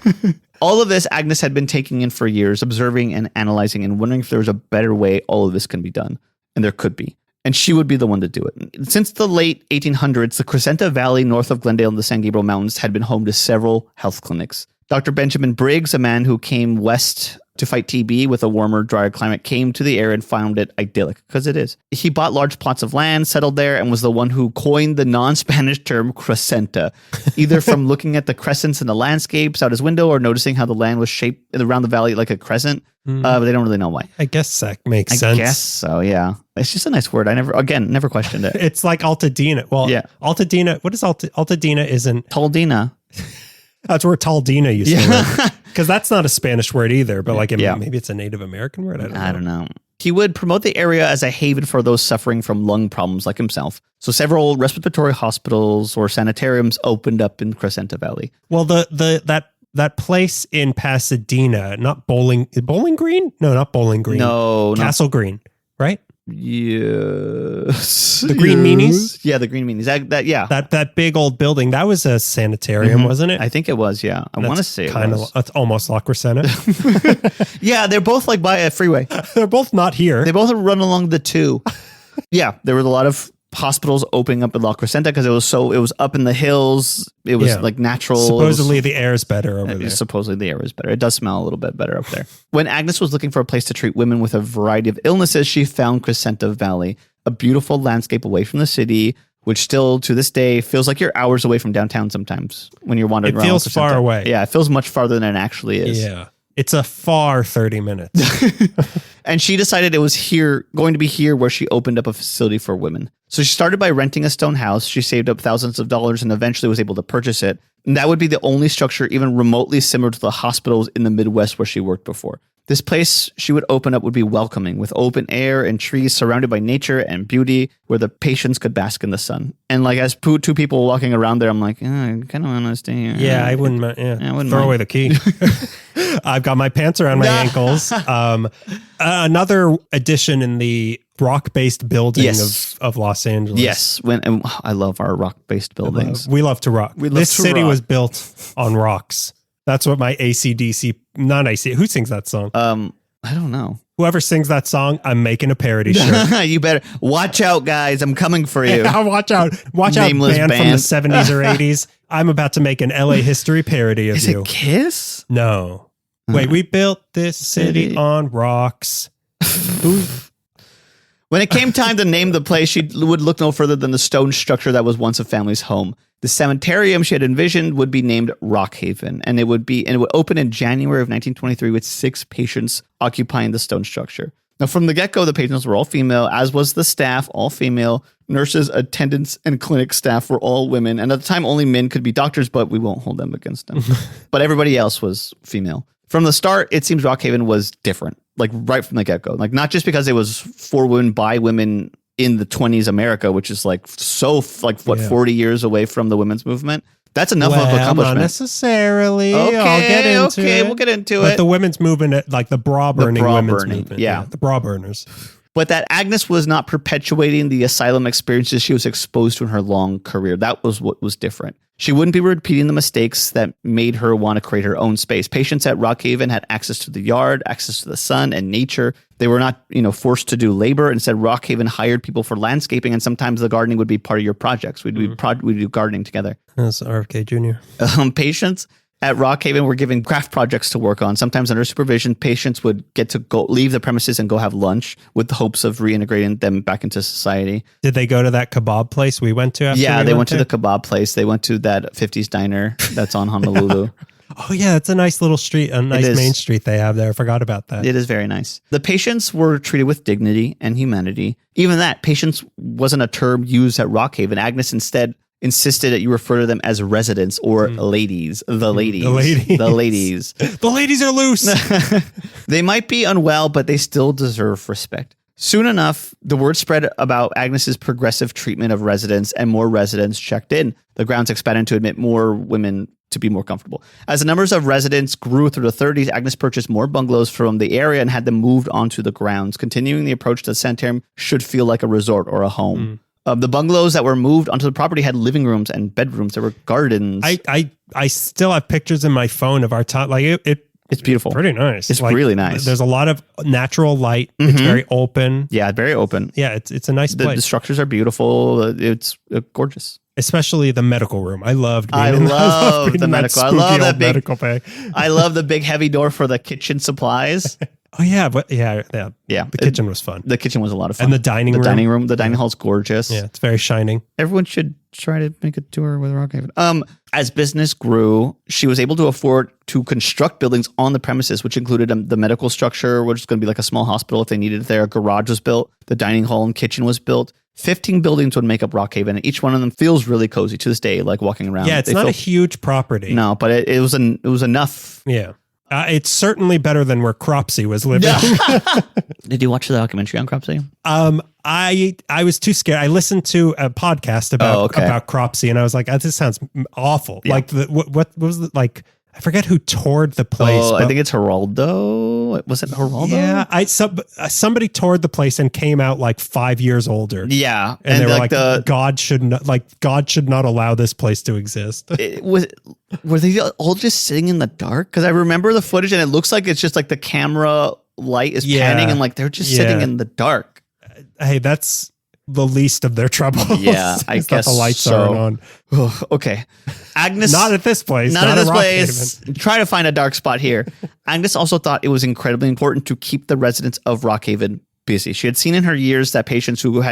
All of this Agnes had been taking in for years, observing and analyzing and wondering if there was a better way all of this can be done. And there could be. And she would be the one to do it. Since the late 1800s, the Crescenta Valley north of Glendale and the San Gabriel Mountains had been home to several health clinics. Dr. Benjamin Briggs, a man who came west to fight TB with a warmer, drier climate, came to the area and found it idyllic, because it is. He bought large plots of land, settled there, and was the one who coined the non-Spanish term crescenta, either from looking at the crescents in the landscapes out his window or noticing how the land was shaped around the valley like a crescent. But they don't really know why. I guess that makes sense. I guess so, yeah. It's just a nice word. I never questioned it. It's like Altadena. Well, yeah. Altadena, what is Altadena isn't... Taldina. That's where Taldina used to live. Because that's not a Spanish word either, but like maybe it's a Native American word. I don't know. He would promote the area as a haven for those suffering from lung problems like himself. So several respiratory hospitals or sanitariums opened up in Crescenta Valley. Well, that place in Pasadena, not Bowling Green? No, not Bowling Green. No, Castle Green, right? Yes. The Green Meanies? Yeah, the Green Meanies. That big old building, that was a sanitarium, wasn't it? I think it was, yeah. I want to say kind of it's almost La Crescenta. Yeah, they're both like by a freeway. They're both not here. They both run along the 2. Yeah, there were a lot of hospitals opening up in La Crescenta because it was up in the hills. It was like natural. Supposedly the air is better over there. Supposedly the air is better. It does smell a little bit better up there. When Agnes was looking for a place to treat women with a variety of illnesses, she found Crescenta Valley, a beautiful landscape away from the city, which still to this day feels like you're hours away from downtown sometimes when you're wandering around. It feels far away. Yeah, it feels much farther than it actually is. Yeah. It's a far 30 minutes. And she decided it was going to be here where she opened up a facility for women. So she started by renting a stone house. She saved up thousands of dollars and eventually was able to purchase it. And that would be the only structure even remotely similar to the hospitals in the Midwest where she worked before. This place she would open up would be welcoming, with open air and trees surrounded by nature and beauty where the patients could bask in the sun. And like as two people walking around there, I'm like, I kind of want to stay here. Yeah, I wouldn't mind. Throw away the key. I've got my pants around my ankles. Another addition in the rock-based building of Los Angeles. Yes, I love our rock-based buildings. We love to rock. This city was built on rocks. That's what my AC/DC, who sings that song? I don't know. Whoever sings that song, I'm making a parody shirt. You better watch out, guys. I'm coming for you. Yeah, watch out, Nameless band from the 70s or 80s. I'm about to make an LA history parody of Is you. Is it Kiss? No. Wait, we built this city on rocks. When it came time to name the place, she would look no further than the stone structure that was once a family's home. The sanitarium she had envisioned would be named Rock Haven, and it would open in January of 1923 with 6 patients occupying the stone structure. Now, from the get-go, the patients were all female, as was the staff, all female. Nurses, attendants, and clinic staff were all women. And at the time, only men could be doctors, but we won't hold them against them. But everybody else was female. From the start, it seems Rock Haven was different, like right from the get-go. Like not just because it was for women, by women in the 20s America, which is 40 years away from the women's movement. That's enough of accomplishment. Not necessarily. Okay, I'll get into it. We'll get into but it. The women's movement, like the bra burning women's movement. Yeah, the bra burners. But that Agnes was not perpetuating the asylum experiences she was exposed to in her long career. That was what was different. She wouldn't be repeating the mistakes that made her want to create her own space. Patients at Rock Haven had access to the yard, access to the sun and nature. They were not, forced to do labor. Instead, Rock Haven hired people for landscaping, and sometimes the gardening would be part of your projects. We'd do gardening together. That's RFK Jr. Patients at Rock Haven were given craft projects to work on. Sometimes under supervision, patients would get to go leave the premises and go have lunch with the hopes of reintegrating them back into society. Did they go to that kebab place we went to after they went to the kebab place. They went to that 50s diner that's on Honolulu. Oh, yeah, it's a nice little street, a nice main street they have there. I forgot about that. It is very nice. The patients were treated with dignity and humanity. Even that, patients wasn't a term used at Rock Haven. Agnes instead insisted that you refer to them as residents or ladies. The ladies. The ladies. The ladies are loose. They might be unwell, but they still deserve respect. Soon enough, the word spread about Agnes's progressive treatment of residents, and more residents checked in. The grounds expanded to admit more women to be more comfortable. As the numbers of residents grew through the 30s, Agnes purchased more bungalows from the area and had them moved onto the grounds, continuing the approach that sanitarium should feel like a resort or a home. The bungalows that were moved onto the property had living rooms and bedrooms. There were gardens. I still have pictures in my phone of our time. Like it's beautiful. Pretty nice. It's like, really nice. There's a lot of natural light. It's very open. Yeah, very open. Yeah, it's a nice place. The structures are beautiful. It's gorgeous. Especially the medical room. I loved being I love the medical. I love that big medical bay. I love the big heavy door for the kitchen supplies. Oh yeah, yeah. The kitchen was fun. The kitchen was a lot of fun. And the dining room. The dining hall's gorgeous. Yeah, it's very shining. Everyone should try to make a tour with Rockhaven. As business grew, she was able to afford to construct buildings on the premises, which included the medical structure, which is going to be like a small hospital if they needed it there. A garage was built. The dining hall and kitchen was built. 15 buildings would make up Rockhaven, and each one of them feels really cozy to this day, like walking around. Yeah, it's not a huge proproperty. No, but it was enough. Yeah. It's certainly better than where Cropsey was living. Did you watch the documentary on Cropsey? I was too scared. I listened to a podcast about Cropsey, and I was like, this sounds awful. Yeah. Like what was the, like? I forget who toured the place. I think it's Geraldo. Was it Geraldo? Yeah, somebody toured the place and came out like 5 years older. Yeah, and they were like, God should not allow this place to exist. Were they all just sitting in the dark? Because I remember the footage, and it looks like it's just like the camera light is panning, and like they're just sitting in the dark. Hey, that's the least of their troubles. Yeah, I guess the lights aren't on. Okay. Agnes. Not at this place. Not at this place. Try to find a dark spot here. Agnes also thought it was incredibly important to keep the residents of Rockhaven busy. She had seen in her years that patients who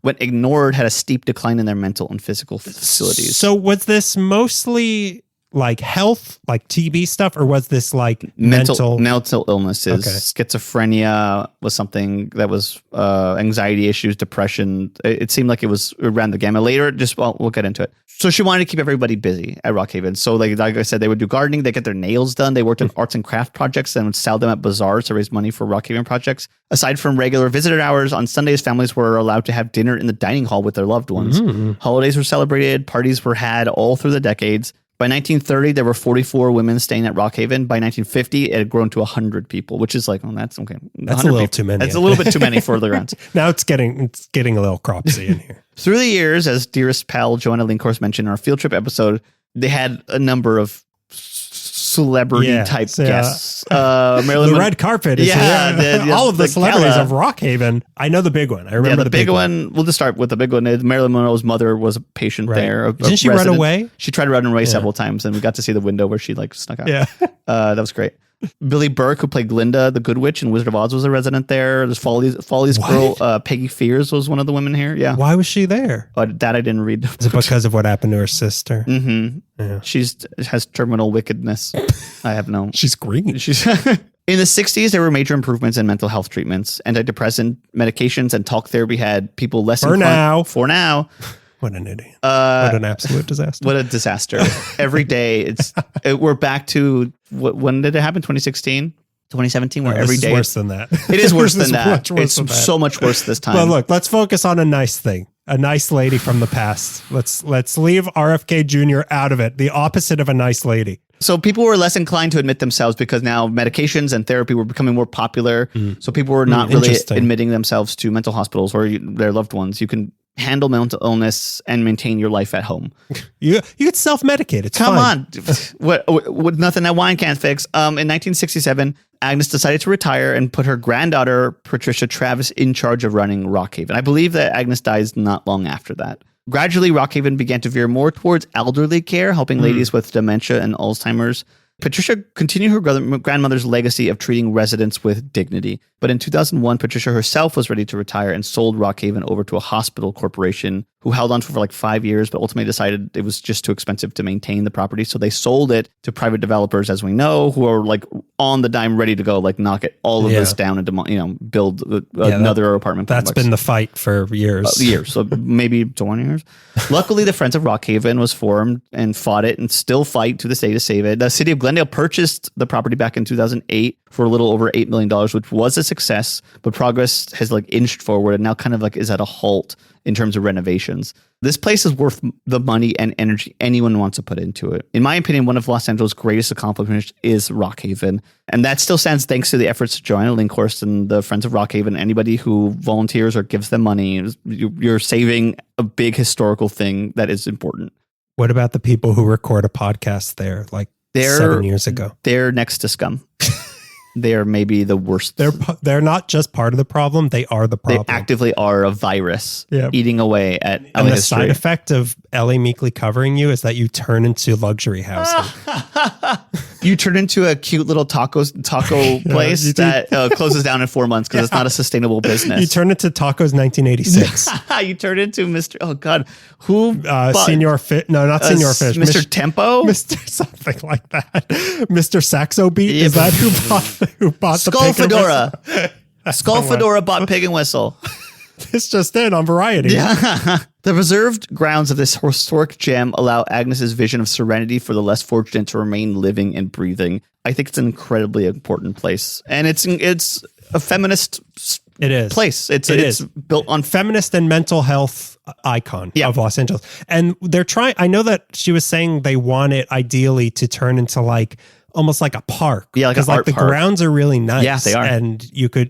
went ignored had a steep decline in their mental and physical facilities. So was this mostly like health, like TB stuff, or was this like mental illnesses? Okay. Schizophrenia was something that was anxiety issues, depression. It seemed like it was around the gamut. Later, we'll get into it. So she wanted to keep everybody busy at Rockhaven. So like I said, they would do gardening, they get their nails done, they worked on arts and craft projects and would sell them at bazaars to raise money for Rockhaven projects. Aside from regular visitor hours, on Sundays, families were allowed to have dinner in the dining hall with their loved ones. Holidays were celebrated, parties were had all through the decades. By 1930, there were 44 women staying at Rockhaven. By 1950, it had grown to 100 people, which is like, that's okay. That's a little too many. That's a little bit too many for the grounds. Now it's getting a little cropsy in here. Through the years, as dearest pal Joanna Linkhorst mentioned in our field trip episode, they had a number of celebrity type guests. The red carpet is all of the celebrities of Rockhaven. I know the big one. I remember the big one. We'll just start with the big one. Marilyn Monroe's mother was a patient there. Didn't she run away? She tried to run away several times, and we got to see the window where she like snuck out. Yeah. That was great. Billy Burke, who played Glinda, the Good Witch in Wizard of Oz, was a resident there. There's Foley's girl, Peggy Fears, was one of the women here. Yeah. Why was she there? That I didn't read. Is it because of what happened to her sister? Mm-hmm. Yeah. She has terminal wickedness. I have no. She's green. In the 60s, there were major improvements in mental health treatments. Antidepressant medications and talk therapy had people less inclined. For now. What an idiot. What an absolute disaster. What a disaster. Every day, we're back to, when did it happen? 2016? 2017? Where every day. It's worse than that. It is worse than that. It's so much worse this time. Well, look, let's focus on a nice thing. A nice lady from the past. Let's leave RFK Jr. out of it. The opposite of a nice lady. So people were less inclined to admit themselves because now medications and therapy were becoming more popular. So people were not really admitting themselves to mental hospitals or their loved ones. You can handle mental illness and maintain your life at home. You get self-medicate. It's Come fine. on. What nothing that wine can't fix. In 1967, Agnes decided to retire and put her granddaughter, Patricia Travis, in charge of running Rockhaven. I believe that Agnes dies not long after that. Gradually, Rockhaven began to veer more towards elderly care, helping ladies with dementia and Alzheimer's. Patricia continued her grandmother's legacy of treating residents with dignity. But in 2001, Patricia herself was ready to retire and sold Rockhaven over to a hospital corporation who held on to it for like 5 years, but ultimately decided it was just too expensive to maintain the property. So they sold it to private developers, as we know, who are like on the dime, ready to go, like knock it all of this down and build another apartment complex. That's been the fight for years. So maybe 20 years. Luckily, the Friends of Rockhaven was formed and fought it and still fight to this day to save it. The city of Glendale purchased the property back in 2008 for a little over $8 million, which was a success, but progress has like inched forward and now kind of like is at a halt in terms of renovations. This place is worth the money and energy anyone wants to put into it. In my opinion, one of Los Angeles' greatest accomplishments is Rockhaven. And that still stands thanks to the efforts of Joanna Linkhorst and the Friends of Rockhaven. Anybody who volunteers or gives them money, you're saving a big historical thing that is important. What about the people who record a podcast there like 7 years ago? They're next to scum. They are maybe the worst. They're not just part of the problem; they are the problem. They actively are a virus eating away at LA and the history. side effect of LA meekly covering you is that you turn into luxury housing. You turn into a cute little taco place that closes down in 4 months because it's not a sustainable business. You turn into Tacos 1986. You turn into Mr. Oh God, who? Senor Fish? No, not Senor Fish. Mr. Tempo? Mr. Something like that. Mr. Saxo Beat? Is that who bought Skull the pig Fedora? Skull Fedora bought Pig and Whistle. This just in on Variety. Yeah. The preserved grounds of this historic gem allow Agnes's vision of serenity for the less fortunate to remain living and breathing. I think it's an incredibly important place, and it's a feminist. It is place. It's built on feminist and mental health icon of Los Angeles, and they're trying. I know that she was saying they want it ideally to turn into like almost like a park. Yeah, like the park. Grounds are really nice. Yeah, they are. And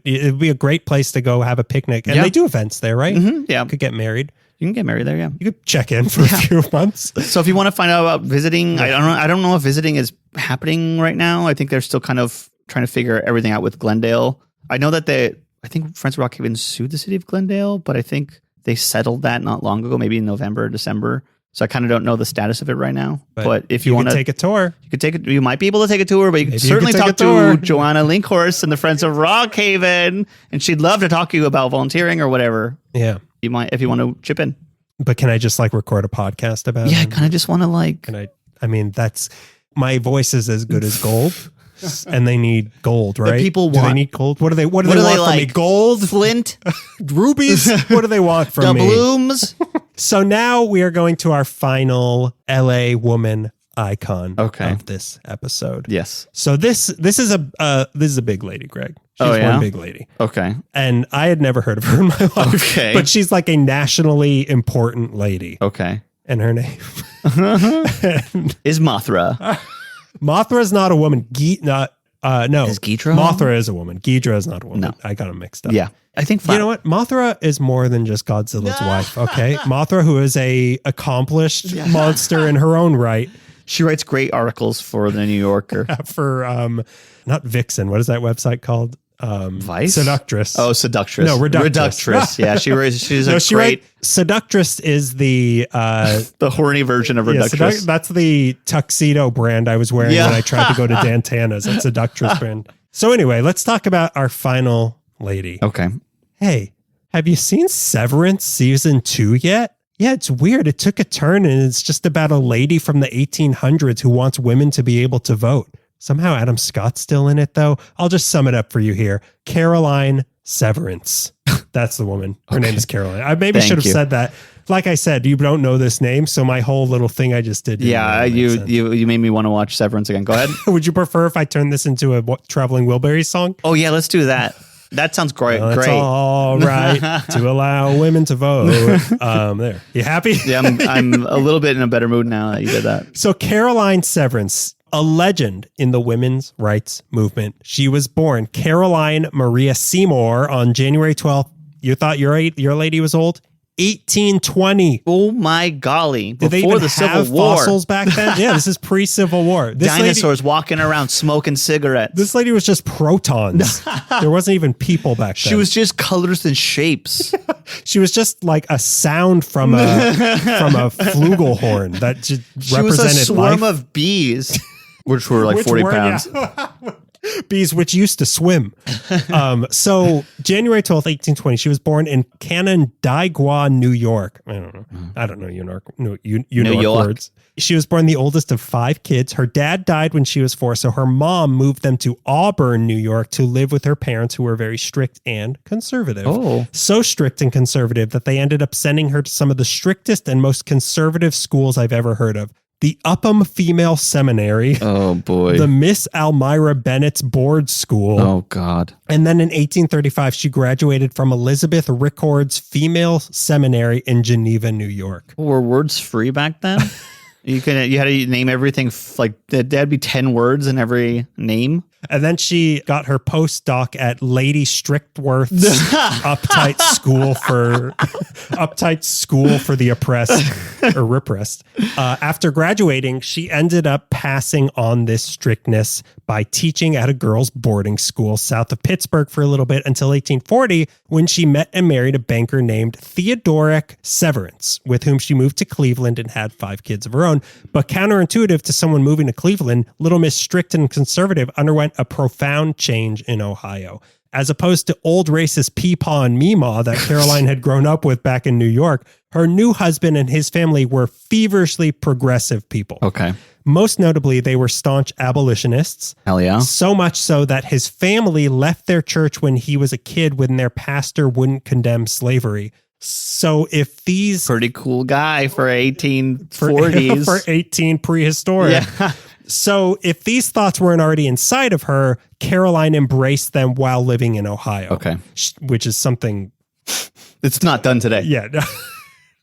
it'd be a great place to go have a picnic. And they do events there, right? Mm-hmm, yeah. You could get married. You can get married there, yeah. You could check in for a few months. So if you want to find out about visiting, I don't know if visiting is happening right now. I think they're still kind of trying to figure everything out with Glendale. I know that I think Friends of Rockhaven sued the city of Glendale, but I think they settled that not long ago, maybe in November or December. So I kind of don't know the status of it right now. But if you want to take a tour, you could take it. You might be able to take a tour, but you can certainly talk to Joanna Linkhorst and the Friends of Rockhaven, and she'd love to talk to you about volunteering or whatever. Yeah, you might if you want to chip in. But can I just like record a podcast about it? Yeah, I kind of just want to like. Can I? I mean, that's my voice is as good as gold. And they need gold, right? People do want. They need gold? What do they want from me? Gold? Flint? Rubies? What do they want from me? Doubloons? So now we are going to our final LA woman icon of this episode. Yes. So this is a big lady, Greg. She's one big lady. Okay. And I had never heard of her in my life. Okay. But she's like a nationally important lady. Okay. And her name is Mothra. Mothra is not a woman. No. Is Ghidra? Mothra is a woman. Ghidra is not a woman. No. I got them mixed up. Yeah. I think you know what? Mothra is more than just Godzilla's wife. Okay. Mothra, who is a accomplished monster in her own right. She writes great articles for the New Yorker. For not Vixen. What is that website called? Vice? Seductress. Oh, Seductress. No, Reductress. Yeah, she's great. Seductress is the horny version of Reductress. That's the tuxedo brand I was wearing when I tried to go to Dantana's. That's Seductress brand. So anyway, let's talk about our final lady. Okay. Hey, have you seen Severance season 2 yet? Yeah, it's weird. It took a turn and it's just about a lady from the 1800s who wants women to be able to vote. Somehow Adam Scott's still in it, though. I'll just sum it up for you here. Caroline Severance. That's the woman. Her name is Caroline. I maybe should have said that. Like I said, you don't know this name, so my whole little thing I just did. Yeah, you made me want to watch Severance again. Go ahead. Would you prefer if I turned this into a Traveling Wilburys song? Oh, yeah, let's do that. That sounds great. Well, it's all right to allow women to vote. There. You happy? Yeah, I'm a little bit in a better mood now that you did that. So Caroline Severance, a legend in the women's rights movement. She was born Caroline Maria Seymour on January 12th. You thought your lady was old? 1820. Oh my golly. Did they even have fossils back then? Yeah, this is pre-Civil War. Dinosaurs walking around smoking cigarettes. This lady was just protons. There wasn't even people back then. She was just colors and shapes. She was just like a sound from a flugelhorn that just represented life. She was a swarm of bees, which were like 40 pounds. Yeah. Bees which used to swim. So January 12th, 1820, she was born in Canandaigua, New York. I don't know. I don't know New York words. She was born the oldest of 5 kids. Her dad died when she was 4, so her mom moved them to Auburn, New York, to live with her parents, who were very strict and conservative. Oh. So strict and conservative that they ended up sending her to some of the strictest and most conservative schools I've ever heard of. The Upham Female Seminary. Oh, boy. The Miss Almira Bennett's Board School. Oh, God. And then in 1835, she graduated from Elizabeth Rickard's Female Seminary in Geneva, New York. Were words free back then? You had to name everything there'd be 10 words in every name. And then she got her postdoc at Lady Strickworth's uptight school for the oppressed or repressed. After graduating, she ended up passing on this strictness by teaching at a girls' boarding school south of Pittsburgh for a little bit until 1840, when she met and married a banker named Theodoric Severance, with whom she moved to Cleveland and had 5 kids of her own. But counterintuitive to someone moving to Cleveland, Little Miss Strict and Conservative underwent a profound change in Ohio. As opposed to old racist Peepaw and Meemaw that Caroline had grown up with back in New York, her new husband and his family were feverishly progressive people. Okay. Most notably, they were staunch abolitionists. Hell yeah. So much so that his family left their church when he was a kid when their pastor wouldn't condemn slavery. So if these... Pretty cool guy for 1840s. For 18 prehistoric. Yeah. So if these thoughts weren't already inside of her, Caroline embraced them while living in Ohio. Okay. Which is something... It's not done today. Yeah.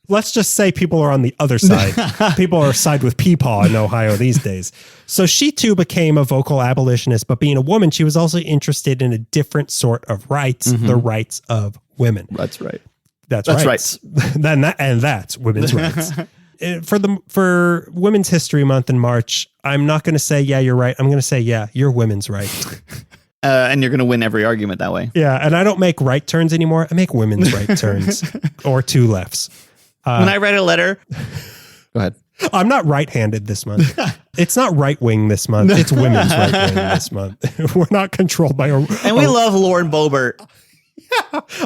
Let's just say people are on the other side. People are side with Peepaw in Ohio these days. So she too became a vocal abolitionist, but being a woman, she was also interested in a different sort of rights, the rights of women. That's right. That's right. That's women's rights. For Women's History Month in March, I'm not going to say, yeah, you're right. I'm going to say, yeah, you're women's right. And you're going to win every argument that way. Yeah. And I don't make right turns anymore. I make women's right turns or 2 lefts. When I write a letter, go ahead. I'm not right-handed this month. It's not right-wing this month. It's women's right-wing this month. We're not controlled by And we love Lauren Boebert.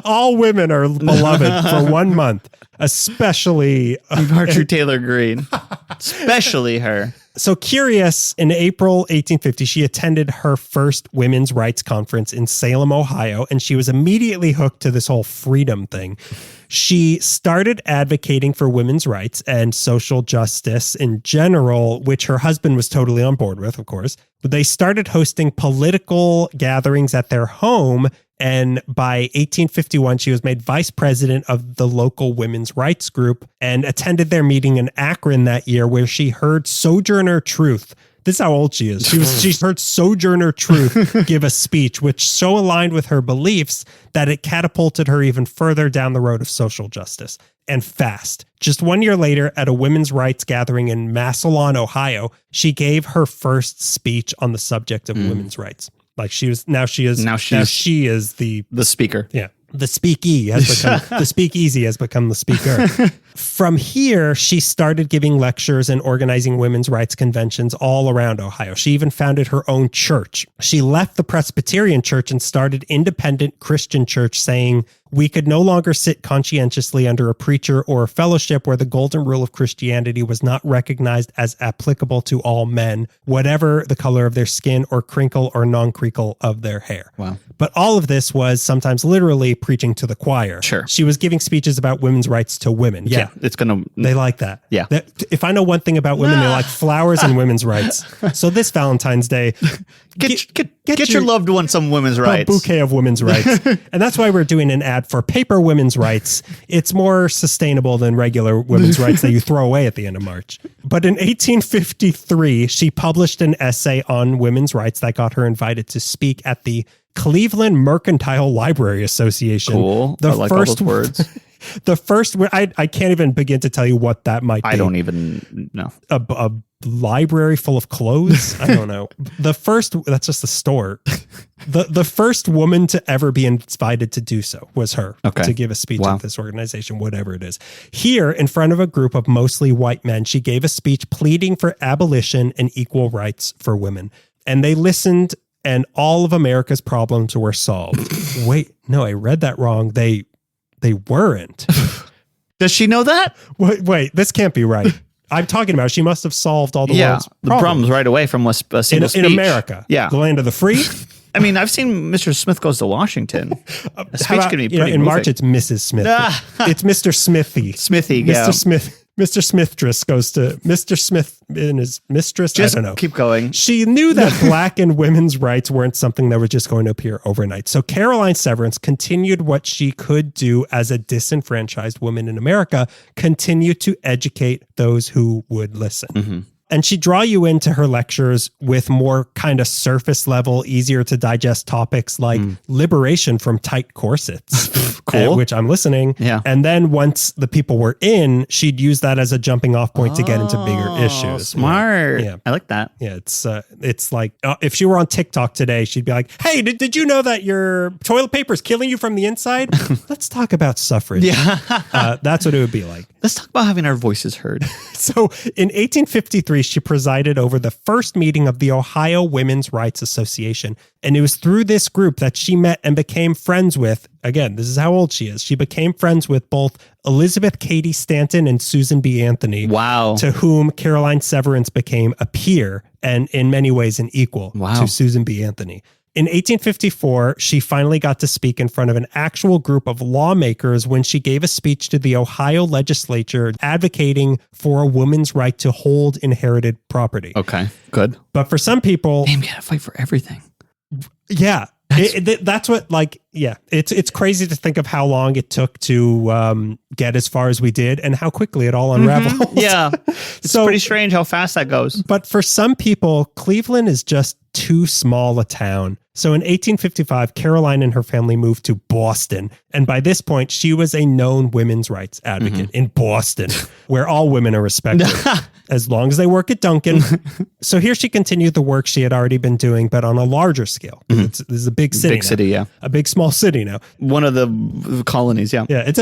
All women are beloved for 1 month, especially Marjorie Taylor Greene, especially her. So curious, in April 1850, she attended her first women's rights conference in Salem, Ohio, and she was immediately hooked to this whole freedom thing. She started advocating for women's rights and social justice in general, which her husband was totally on board with, of course. But they started hosting political gatherings at their home. And by 1851, she was made vice president of the local women's rights group and attended their meeting in Akron that year, where she heard Sojourner Truth. This is how old she is. She heard Sojourner Truth give a speech, which so aligned with her beliefs that it catapulted her even further down the road of social justice. And fast. Just 1 year later, at a women's rights gathering in Massillon, Ohio, she gave her first speech on the subject of women's rights. Like she is the speaker. Yeah. The speakeasy has become the speaker. From here, she started giving lectures and organizing women's rights conventions all around Ohio. She even founded her own church. She left the Presbyterian church and started independent Christian church, saying, "We could no longer sit conscientiously under a preacher or a fellowship where the golden rule of Christianity was not recognized as applicable to all men, whatever the color of their skin or crinkle or non-crinkle of their hair." Wow. But all of this was sometimes literally preaching to the choir. Sure. She was giving speeches about women's rights to women. Yeah. They like that. Yeah. If I know one thing about women, they like flowers and women's rights. So this Valentine's Day, get your loved one some women's rights. A bouquet of women's rights. And that's why we're doing an ad for paper women's rights. It's more sustainable than regular women's rights that you throw away at the end of March. But in 1853, she published an essay on women's rights that got her invited to speak at the Cleveland Mercantile Library Association. Cool. I like all those words. The first, I can't even begin to tell you what that might be. I don't even know. A library full of clothes? I don't know. That's just a store. The first woman to ever be invited to do so was her, to give a speech at this organization, whatever it is. Here, in front of a group of mostly white men, she gave a speech pleading for abolition and equal rights for women. And they listened, and all of America's problems were solved. Wait, no, I read that wrong. They weren't. Does she know that? Wait, this can't be right. I'm talking about. She must have solved all the world's problems right away from a single speech. In America. Yeah. The land of the free. I mean, I've seen Mr. Smith Goes to Washington. A speech can be pretty in moving. March, it's Mrs. Smith. It's Mr. Smithy. Smithy, Mr. Smith. Mr. Smithtress goes to Mr. Smith and his mistress. Just I don't know. Keep going. She knew that Black and women's rights weren't something that was just going to appear overnight. So Caroline Severance continued what she could do as a disenfranchised woman in America, continue to educate those who would listen. Mm-hmm. And she'd draw you into her lectures with more kind of surface level, easier to digest topics like liberation from tight corsets, cool. Which I'm listening. Yeah. And then once the people were in, she'd use that as a jumping off point to get into bigger issues. Smart. Yeah. I like that. Yeah. It's like if she were on TikTok today, she'd be like, hey, did you know that your toilet paper is killing you from the inside? Let's talk about suffrage. Yeah. That's what it would be like. Let's talk about having our voices heard. So in 1853, she presided over the first meeting of the Ohio Women's Rights Association. And it was through this group that she met and became friends with, again, this is how old she is. She became friends with both Elizabeth Cady Stanton and Susan B. Anthony. Wow. To whom Caroline Severance became a peer and in many ways an equal to Susan B. Anthony. In 1854, she finally got to speak in front of an actual group of lawmakers when she gave a speech to the Ohio legislature advocating for a woman's right to hold inherited property. Okay, good. But for some people... Damn, you gotta fight for everything. Yeah. That's what, like, yeah. It's crazy to think of how long it took to get as far as we did and how quickly it all unraveled. Mm-hmm. Yeah. It's pretty strange how fast that goes. But for some people, Cleveland is just too small a town. So in 1855, Caroline and her family moved to Boston. And by this point, she was a known women's rights advocate in Boston, where all women are respected, as long as they work at Dunkin'. So here she continued the work she had already been doing, but on a larger scale. This is a big city. Big city, yeah. A big, small city now. One of the colonies, yeah. Yeah, it's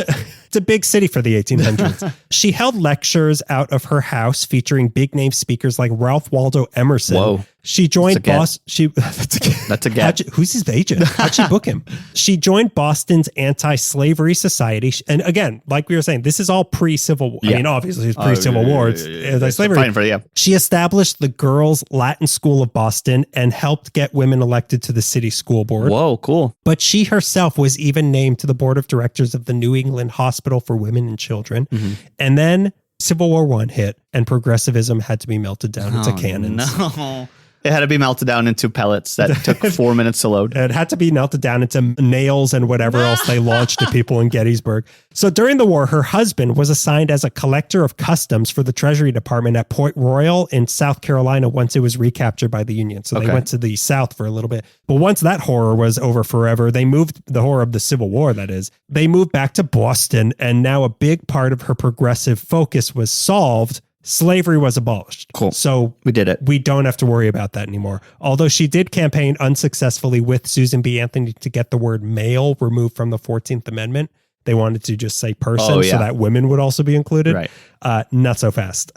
a big city for the 1800s. She held lectures out of her house featuring big name speakers like Ralph Waldo Emerson. Whoa. She joined Boston. That's a get. Who's his agent? How'd she book him? She joined Boston's Anti-Slavery Society. And again, like we were saying, this is all pre-Civil War. Yeah. I mean, obviously it's pre-Civil War. It's anti-slavery. She established the Girls Latin School of Boston and helped get women elected to the city school board. Whoa, cool. But she herself was even named to the board of directors of the New England Hospital for Women and Children. Mm-hmm. And then Civil War I hit and progressivism had to be melted down into cannons. No. It had to be melted down into pellets that took 4 minutes to load. It had to be melted down into nails and whatever else they launched at people in Gettysburg. So during the war, her husband was assigned as a collector of customs for the Treasury Department at Point Royal in South Carolina once it was recaptured by the Union. So they went to the South for a little bit. But once that horror was over forever, they moved, the horror of the Civil War, that is, they moved back to Boston. And now a big part of her progressive focus was solved. Slavery was abolished. Cool. So we did it. We don't have to worry about that anymore. Although she did campaign unsuccessfully with Susan B. Anthony to get the word male removed from the 14th Amendment. They wanted to just say person so that women would also be included. Right. Not so fast.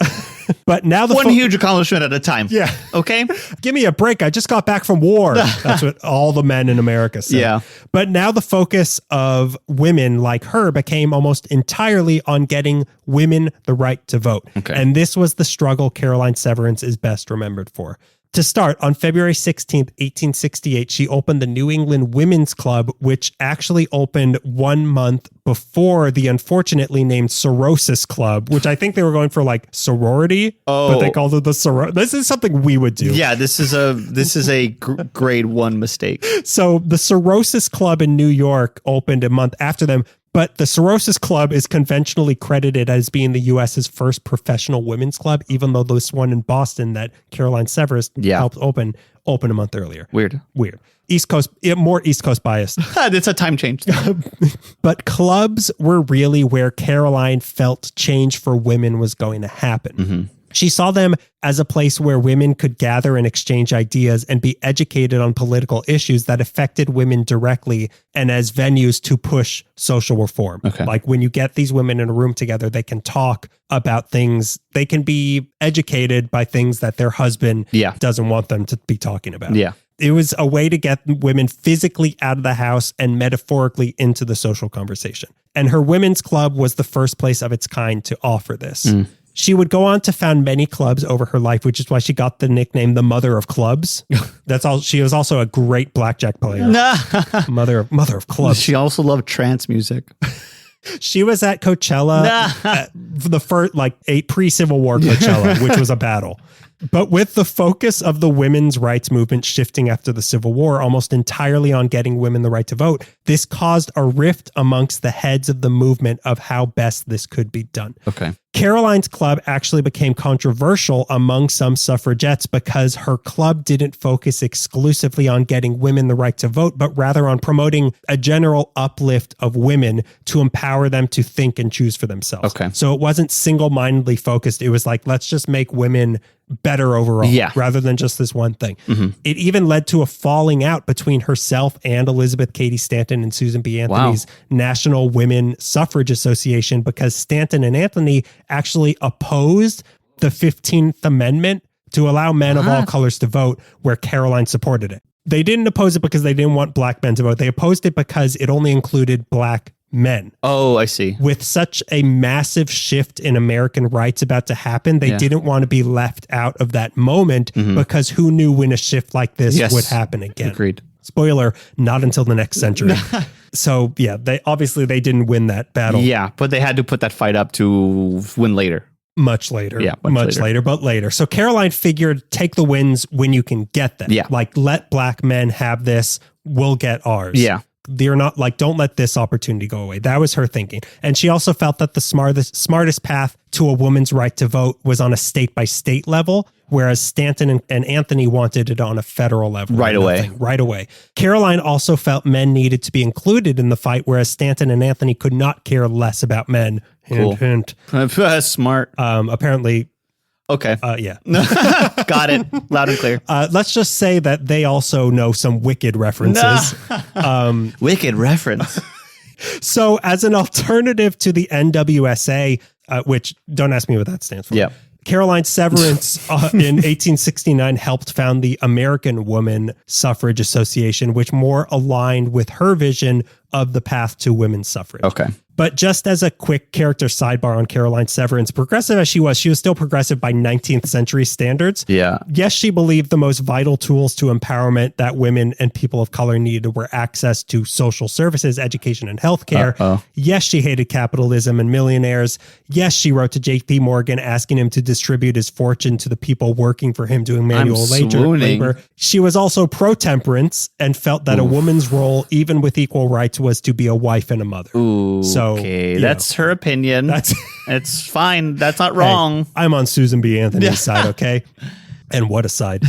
But now one huge accomplishment at a time. Yeah. Okay. Give me a break. I just got back from war. That's what all the men in America say. Yeah. But now the focus of women like her became almost entirely on getting women the right to vote. Okay. And this was the struggle Caroline Severance is best remembered for. To start, on February 16th, 1868, she opened the New England Women's Club, which actually opened 1 month before the unfortunately named Cirrhosis Club, which I think they were going for like sorority, but they called it the sorority. This is something we would do. Yeah, this is a grade 1 mistake. So the Cirrhosis Club in New York opened a month after them. But the Cirrhosis Club is conventionally credited as being the U.S.'s first professional women's club, even though this one in Boston that Caroline Severance helped open a month earlier. Weird. East Coast, more East Coast biased. It's a time change. But clubs were really where Caroline felt change for women was going to happen. Mm-hmm. She saw them as a place where women could gather and exchange ideas and be educated on political issues that affected women directly, and as venues to push social reform. Okay. Like when you get these women in a room together, they can talk about things. They can be educated by things that their husband doesn't want them to be talking about. Yeah. It was a way to get women physically out of the house and metaphorically into the social conversation. And her women's club was the first place of its kind to offer this. She would go on to found many clubs over her life, which is why she got the nickname the Mother of Clubs. That's all. She was also a great blackjack player. Mother of Clubs. She also loved trance music. She was at Coachella for the first, pre-Civil War Coachella, which was a battle. But with the focus of the women's rights movement shifting after the Civil War almost entirely on getting women the right to vote, this caused a rift amongst the heads of the movement of how best this could be done. Okay. Caroline's club actually became controversial among some suffragettes because her club didn't focus exclusively on getting women the right to vote, but rather on promoting a general uplift of women to empower them to think and choose for themselves. Okay. So it wasn't single-mindedly focused. It was like, let's just make women better overall, rather than just this one thing. Mm-hmm. It even led to a falling out between herself and Elizabeth Cady Stanton and Susan B. Anthony's National Women Suffrage Association, because Stanton and Anthony actually opposed the 15th Amendment to allow men of all colors to vote, where Caroline supported it. They didn't oppose it because they didn't want black men to vote. They opposed it because it only included black men. Oh, I see. With such a massive shift in American rights about to happen, they didn't want to be left out of that moment, because who knew when a shift like this would happen again. Agreed. Spoiler, not until the next century. So yeah, they didn't win that battle. Yeah, but they had to put that fight up to win later. Much later. Yeah, much later, but later. So Caroline figured, take the wins when you can get them. Yeah. Like, let black men have this, we'll get ours. Yeah. They're not like, don't let this opportunity go away. That was her thinking. And she also felt that the smartest path to a woman's right to vote was on a state by state level, whereas Stanton and Anthony wanted it on a federal level. Right away. Caroline also felt men needed to be included in the fight, whereas Stanton and Anthony could not care less about men. Cool. Hint. Smart. Apparently. Okay. Yeah. Got it. Loud and clear. Let's just say that they also know some Wicked references. Wicked reference. So as an alternative to the NWSA, which don't ask me what that stands for. Yeah. Caroline Severance in 1869 helped found the American Woman Suffrage Association, which more aligned with her vision of the path to women's suffrage. Okay. But just as a quick character sidebar on Caroline Severance, progressive as she was still progressive by 19th century standards. Yeah. Yes, she believed the most vital tools to empowerment that women and people of color needed were access to social services, education, and healthcare. Yes, she hated capitalism and millionaires. Yes, she wrote to J.P. Morgan asking him to distribute his fortune to the people working for him doing manual labor. She was also pro-temperance and felt that a woman's role, even with equal rights, was to be a wife and a mother. Ooh. So, okay, that's her opinion. It's fine. That's not wrong. Hey, I'm on Susan B. Anthony's side, okay? And what a side.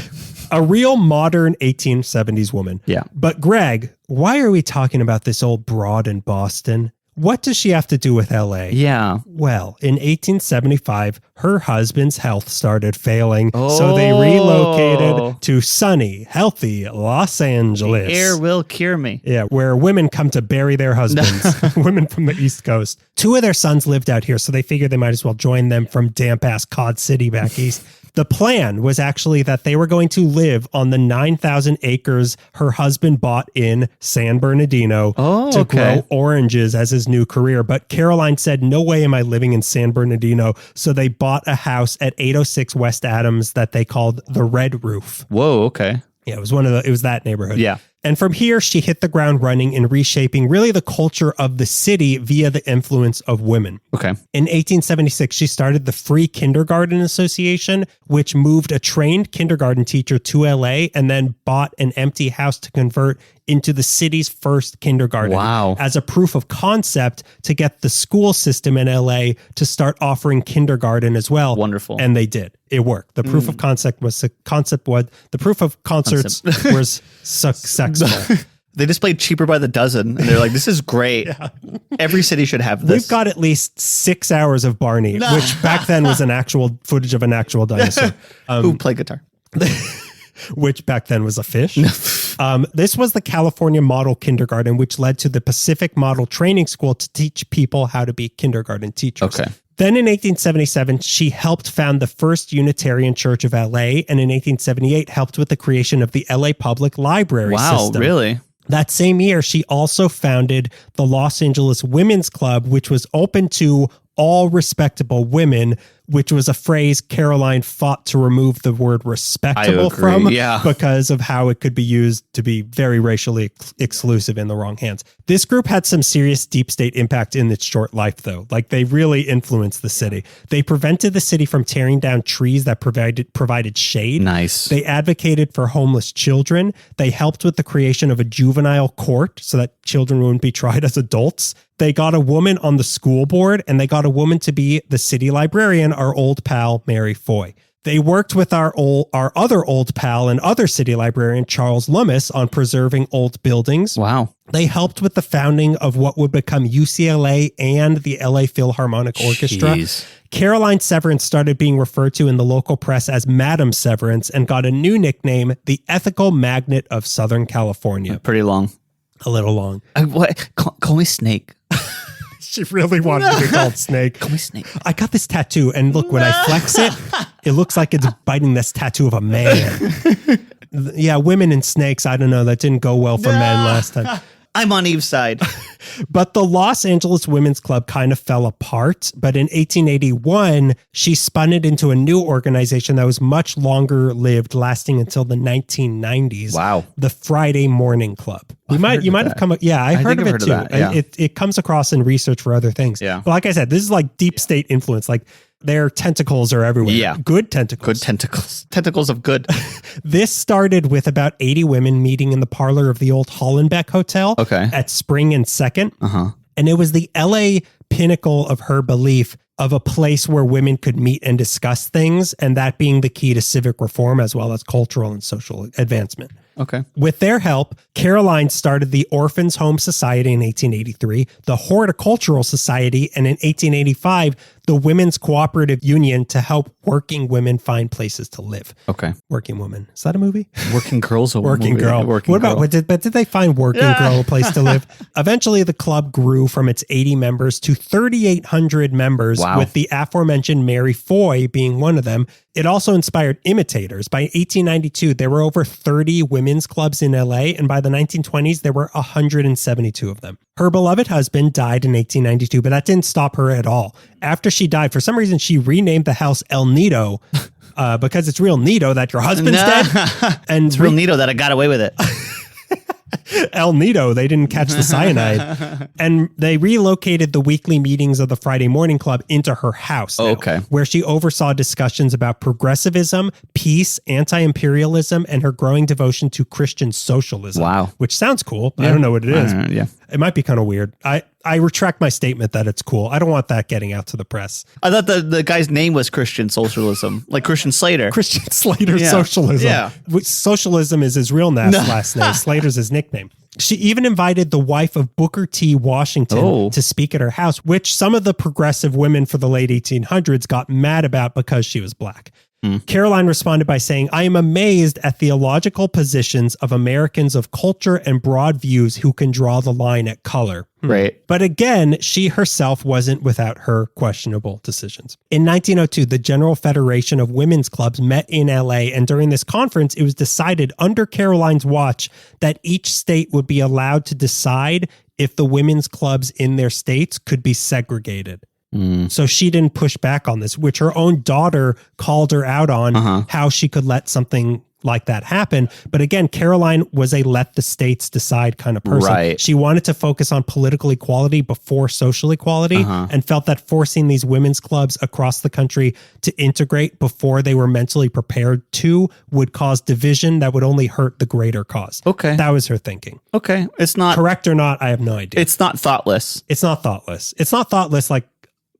A real modern 1870s woman. Yeah. But Greg, why are we talking about this old broad in Boston? What does she have to do with LA? Yeah. Well, in 1875, her husband's health started failing, so they relocated to sunny, healthy Los Angeles. The air will cure me. Yeah, where women come to bury their husbands, women from the East Coast. 2 of their sons lived out here, so they figured they might as well join them from damp-ass Cod City back east. The plan was actually that they were going to live on the 9,000 acres her husband bought in San Bernardino to grow oranges as his new career. But Caroline said, no way am I living in San Bernardino. So they bought a house at 806 West Adams that they called the Red Roof. Whoa, okay. Yeah, it was that neighborhood. Yeah. And from here, she hit the ground running in reshaping really the culture of the city via the influence of women. Okay. In 1876, she started the Free Kindergarten Association, which moved a trained kindergarten teacher to LA and then bought an empty house to convert into the city's first kindergarten. Wow. As a proof of concept to get the school system in LA to start offering kindergarten as well. Wonderful. And they did. It worked. The proof of concept was the proof of concerts was successful. They just played Cheaper by the Dozen, and they're like, this is great. Every city should have this. We've got at least 6 hours of Barney, which back then was an actual footage of an actual dinosaur. Who played guitar. Which back then was a fish. This was the California Model Kindergarten, which led to the Pacific Model Training School to teach people how to be kindergarten teachers. Okay. Then in 1877, she helped found the first Unitarian Church of LA, and in 1878 helped with the creation of the LA Public Library system. Wow, really? That same year, she also founded the Los Angeles Women's Club, which was open to all respectable women, which was a phrase Caroline fought to remove the word respectable from because of how it could be used to be very racially exclusive in the wrong hands. This group had some serious deep state impact in its short life, though. Like, they really influenced the city. They prevented the city from tearing down trees that provided shade. Nice. They advocated for homeless children. They helped with the creation of a juvenile court so that children wouldn't be tried as adults. They got a woman on the school board, and they got a woman to be the city librarian, our old pal, Mary Foy. They worked with our other old pal and other city librarian, Charles Lummis, on preserving old buildings. Wow. They helped with the founding of what would become UCLA and the LA Philharmonic Orchestra. Caroline Severance started being referred to in the local press as Madam Severance and got a new nickname, the Ethical Magnet of Southern California. Pretty long. A little long. Call me Snake. She really wanted to be called Snake. Call me Snake. I got this tattoo, and look, when I flex it, it looks like it's biting this tattoo of a man. Yeah, women and snakes, I don't know. That didn't go well for men last time. I'm on Eve's side. But the Los Angeles Women's Club kind of fell apart. But in 1881, she spun it into a new organization that was much longer lived, lasting until the 1990s. Wow. The Friday Morning Club. You might have come. Yeah, I heard of it too. It comes across in research for other things. Yeah. But like I said, this is like deep state influence. Like, their tentacles are everywhere. Yeah. Good tentacles. Good tentacles. Tentacles of good. This started with about 80 women meeting in the parlor of the old Hollenbeck Hotel at Spring and 2nd. Uh-huh. And it was the LA pinnacle of her belief of a place where women could meet and discuss things, and that being the key to civic reform as well as cultural and social advancement. Okay. With their help, Caroline started the Orphans Home Society in 1883, the Horticultural Society, and in 1885, the Women's Cooperative Union to help working women find places to live. Okay. Working Woman. Is that a movie? Working Girls. Working Girl. Did they find Working Girl a place to live? Eventually, the club grew from its 80 members to 3,800 members, with the aforementioned Mary Foy being one of them. It also inspired imitators. By 1892, there were over 30 women's clubs in LA, and by the 1920s, there were 172 of them. Her beloved husband died in 1892, but that didn't stop her at all. After she died, for some reason, she renamed the house El Nido because it's real neato that your husband's dead. And it's real neato that I got away with it. El Nido, they didn't catch the cyanide. And they relocated the weekly meetings of the Friday Morning Club into her house, where she oversaw discussions about progressivism, peace, anti-imperialism, and her growing devotion to Christian socialism. Wow. Which sounds cool. I don't know what it is. It might be kind of weird. I retract my statement that it's cool. I don't want that getting out to the press. I thought the guy's name was Christian Socialism, like Christian Slater. Christian Slater Socialism. Yeah. Socialism is his real last name. Slater's his nickname. She even invited the wife of Booker T. Washington to speak at her house, which some of the progressive women for the late 1800s got mad about because she was black. Caroline responded by saying, "I am amazed at theological positions of Americans of culture and broad views who can draw the line at color." Right. But again, she herself wasn't without her questionable decisions. In 1902, the General Federation of Women's Clubs met in LA, and during this conference, it was decided under Caroline's watch that each state would be allowed to decide if the women's clubs in their states could be segregated. So she didn't push back on this, which her own daughter called her out on how she could let something like that happen. But again, Caroline was a let the states decide kind of person. Right. She wanted to focus on political equality before social equality and felt that forcing these women's clubs across the country to integrate before they were mentally prepared to would cause division that would only hurt the greater cause. Okay. That was her thinking. Okay. It's not correct or not. I have no idea. It's not thoughtless. It's not thoughtless. It's not thoughtless like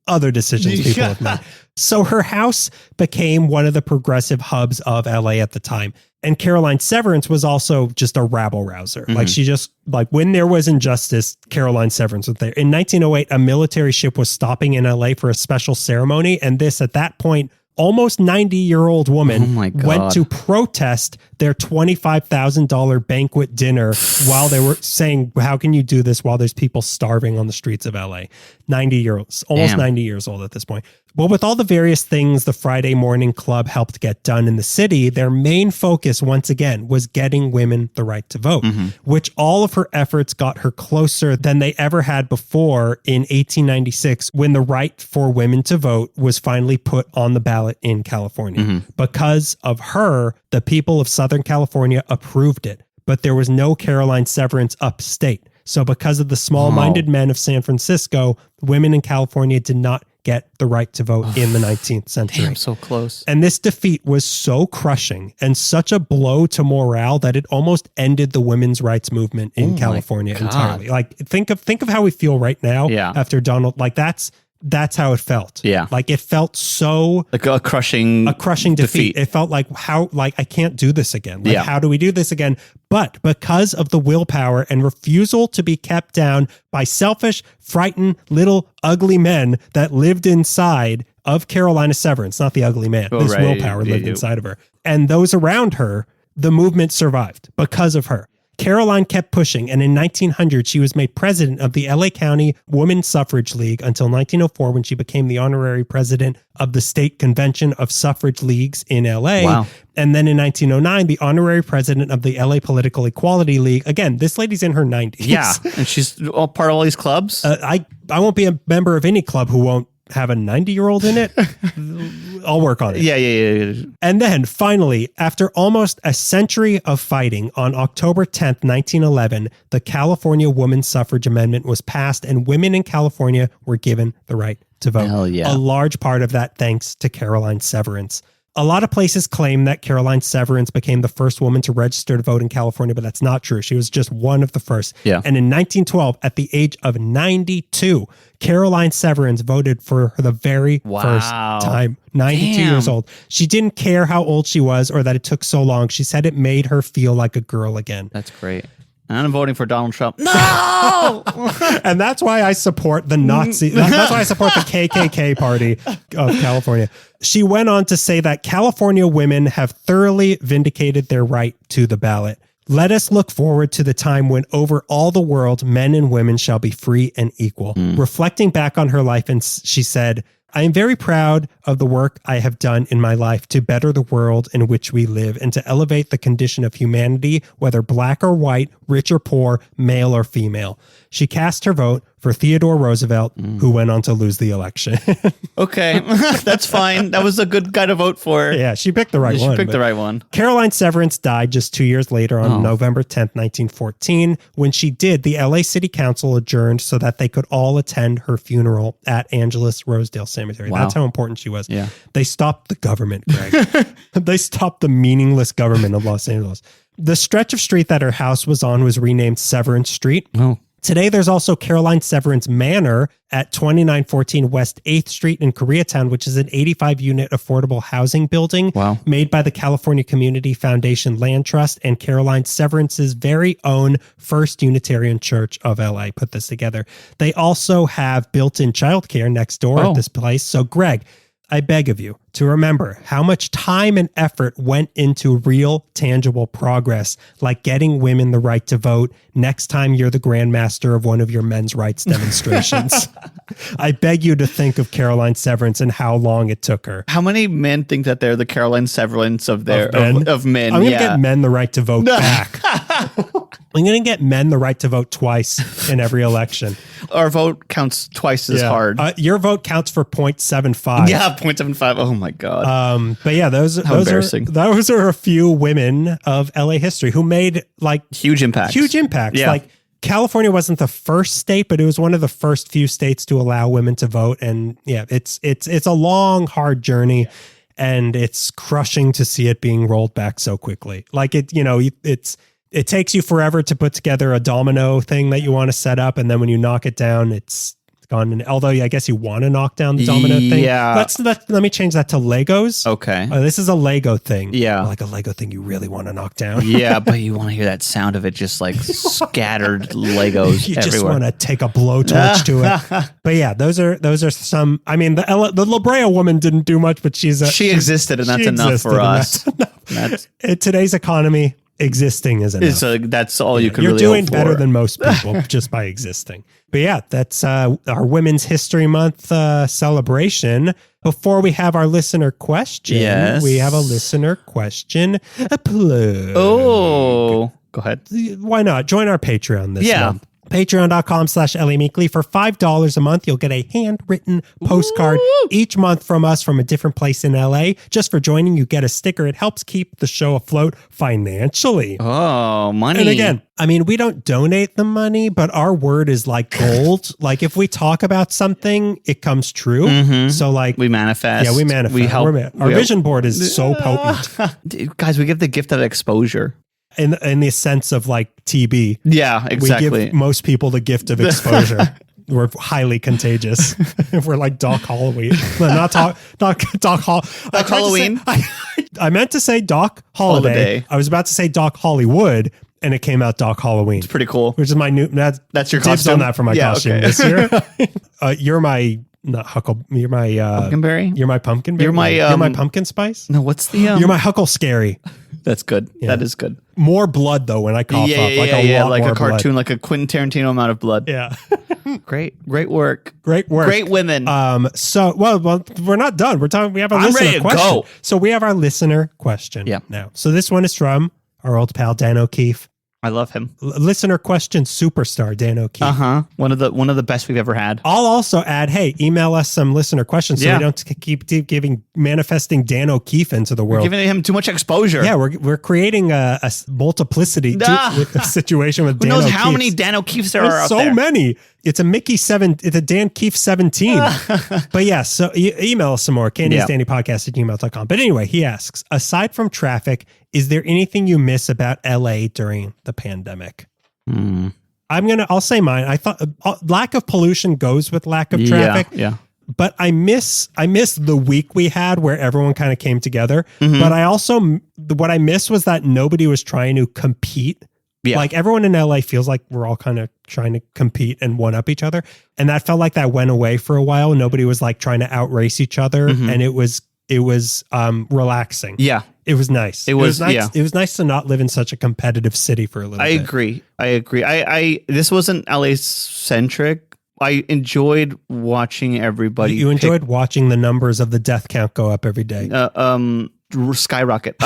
other decisions people have made. So her house became one of the progressive hubs of LA at the time. And Caroline Severance was also just a rabble rouser. Like she just, like when there was injustice, Caroline Severance was there. In 1908, a military ship was stopping in LA for a special ceremony. And this, at that point, almost 90-year-old woman went to protest their $25,000 banquet dinner while they were saying, how can you do this while there's people starving on the streets of LA? 90 years, almost 90 years old at this point. Well, with all the various things the Friday Morning Club helped get done in the city, their main focus, once again, was getting women the right to vote, which all of her efforts got her closer than they ever had before in 1896, when the right for women to vote was finally put on the ballot in California. Because of her, the people of Southern California approved it, but there was no Caroline Severance upstate. So because of the small-minded men of San Francisco, women in California did not get the right to vote in the 19th century. Damn, so close. And this defeat was so crushing and such a blow to morale that it almost ended the women's rights movement in California entirely. Like, think of how we feel right now after Donald. Like, that's how it felt. Yeah. Like, it felt so like a crushing defeat. It felt like I can't do this again. Like, how do we do this again? But because of the willpower and refusal to be kept down by selfish, frightened, little ugly men that lived inside of Caroline Severance, not the ugly man, willpower lived inside of her, and those around her, the movement survived because of her. Caroline kept pushing, and in 1900, she was made president of the LA County Women's Suffrage League until 1904, when she became the honorary president of the State Convention of Suffrage Leagues in LA. Wow. And then in 1909, the honorary president of the LA Political Equality League. Again, this lady's in her 90s. Yeah, and she's all part of all these clubs. I won't be a member of any club who won't have a 90-year-old in it. I'll work on it. Yeah. And then finally, after almost a century of fighting, on October 10th, 1911, the California Women's Suffrage Amendment was passed, and women in California were given the right to vote. Hell yeah. A large part of that thanks to Caroline Severance. A lot of places claim that Caroline Severance became the first woman to register to vote in California, but that's not true. She was just one of the first. Yeah. And in 1912, at the age of 92, Caroline Severance voted for the very first time. 92 years old. She didn't care how old she was or that it took so long. She said it made her feel like a girl again. That's great. And I'm voting for Donald Trump. No! And that's why I support the Nazi. That's why I support the KKK party of California. She went on to say that California women have thoroughly vindicated their right to the ballot. Let us look forward to the time when over all the world, men and women shall be free and equal. Reflecting back on her life, and she said, I am very proud of the work I have done in my life to better the world in which we live and to elevate the condition of humanity, whether black or white, rich or poor, male or female. She cast her vote for Theodore Roosevelt, who went on to lose the election. Okay, that's fine. That was a good guy to vote for. Yeah, she picked the right one. She picked the right one. Caroline Severance died just 2 years later on November 10th, 1914. When she did, the LA City Council adjourned so that they could all attend her funeral at Angeles Rosedale Cemetery. Wow. That's how important she was. Yeah. They stopped the government, Greg. They stopped the meaningless government of Los Angeles. The stretch of street that her house was on was renamed Severance Street. Oh. Today, there's also Caroline Severance Manor at 2914 West 8th Street in Koreatown, which is an 85-unit affordable housing building made by the California Community Foundation Land Trust, and Caroline Severance's very own First Unitarian Church of LA put this together. They also have built-in childcare next door at this place. So, Greg, I beg of you to remember how much time and effort went into real, tangible progress, like getting women the right to vote next time you're the grandmaster of one of your men's rights demonstrations. I beg you to think of Caroline Severance and how long it took her. How many men think that they're the Caroline Severance of men? I'm going to get men the right to vote back. I'm going to get men the right to vote twice in every election. Our vote counts twice as hard. Your vote counts for 0.75. Yeah, 0.75. Oh my God. But yeah, those are a few women of LA history who made like huge impacts. Yeah. Like California wasn't the first state, but it was one of the first few states to allow women to vote. And yeah, it's a long, hard journey. Yeah. And it's crushing to see it being rolled back so quickly. Like it takes you forever to put together a domino thing that you want to set up. And then when you knock it down, it's gone. And although I guess you want to knock down the domino thing. Yeah. Let me change that to Legos. Okay. This is a Lego thing. Yeah. Like a Lego thing you really want to knock down. Yeah, but you want to hear that sound of it just like scattered Legos you everywhere. Just want to take a blowtorch to it. But yeah, those are some, I mean, the Brea Woman didn't do much, but she existed, and that's enough for us. In today's economy, existing is enough. That's all you can You're really doing hope better for. than most people just by existing. But yeah, that's our Women's History Month celebration. Before we have our listener question, we have a listener question. A plug. Oh, go ahead. Why not? Join our Patreon this month. Patreon.com/LAmeekly. For $5 a month, you'll get a handwritten postcard each month from us from a different place in LA. Just for joining, you get a sticker. It helps keep the show afloat financially. Oh, money. And again, I mean, we don't donate the money, but our word is like gold. Like if we talk about something, it comes true. Mm-hmm. So like we manifest. Yeah, we manifest. We help. Our vision board is so potent. Dude, guys, we give the gift of exposure. In the sense of like TB. Yeah, exactly. We give most people the gift of exposure. We're highly contagious. We're like Doc Halloween. Not Doc Halloween. I meant to say Doc Holiday. I was about to say Doc Hollywood, and it came out Doc Halloween. It's pretty cool. Which is my new. That's your costume. costume. That for my costume this year. You're my not huckle. You're my pumpkinberry. You're my pumpkinberry. You're my pumpkin spice. No, what's the? You're my huckle scary. That's good. Yeah. That is good. More blood though when I cough up. Like a lot like more a cartoon, blood. like a Quentin Tarantino amount of blood. Yeah. Great work. Great women. So we're not done. We're talking. We have a listener question. Go. So we have our listener question. Now. So this one is from our old pal Dan O'Keefe. I love him. Listener question superstar Dan O'Keefe. One of the best we've ever had. I'll also add, hey, email us some listener questions so we don't keep manifesting Dan O'Keefe into the world. We're giving him too much exposure. Yeah, we're creating a multiplicity situation with Dan O'Keefe. Who knows how many Dan O'Keefes there are out there? So many. It's a Dan Keefe 17. But yeah, so email us some more. candiesdandypodcast@gmail.com. But anyway, he asks, aside from traffic, is there anything you miss about LA during the pandemic? I'll say mine. I thought lack of pollution goes with lack of traffic. Yeah. But I miss the week we had where everyone kind of came together. But I also, what I miss was that nobody was trying to compete. Yeah. Like everyone in LA feels like we're all kind of trying to compete and one up each other. And that felt like that went away for a while. Nobody was like trying to outrace each other. And it was relaxing. Yeah. It was nice. It was nice. Yeah. It was nice to not live in such a competitive city for a little bit. I agree. This wasn't LA centric. I enjoyed watching everybody. You enjoyed watching the numbers of the death count go up every day. Skyrocket.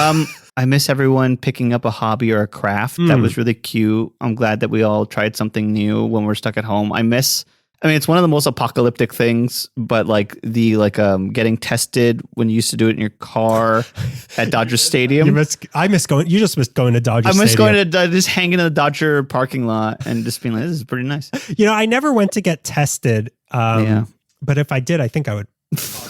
I miss everyone picking up a hobby or a craft. That was really cute. I'm glad that we all tried something new when we're stuck at home. It's one of the most apocalyptic things, but like getting tested when you used to do it in your car at Dodger Stadium. You just missed going to Dodger Stadium. I miss going to just hanging in the Dodger parking lot and just being like, this is pretty nice. I never went to get tested. But if I did, I think I would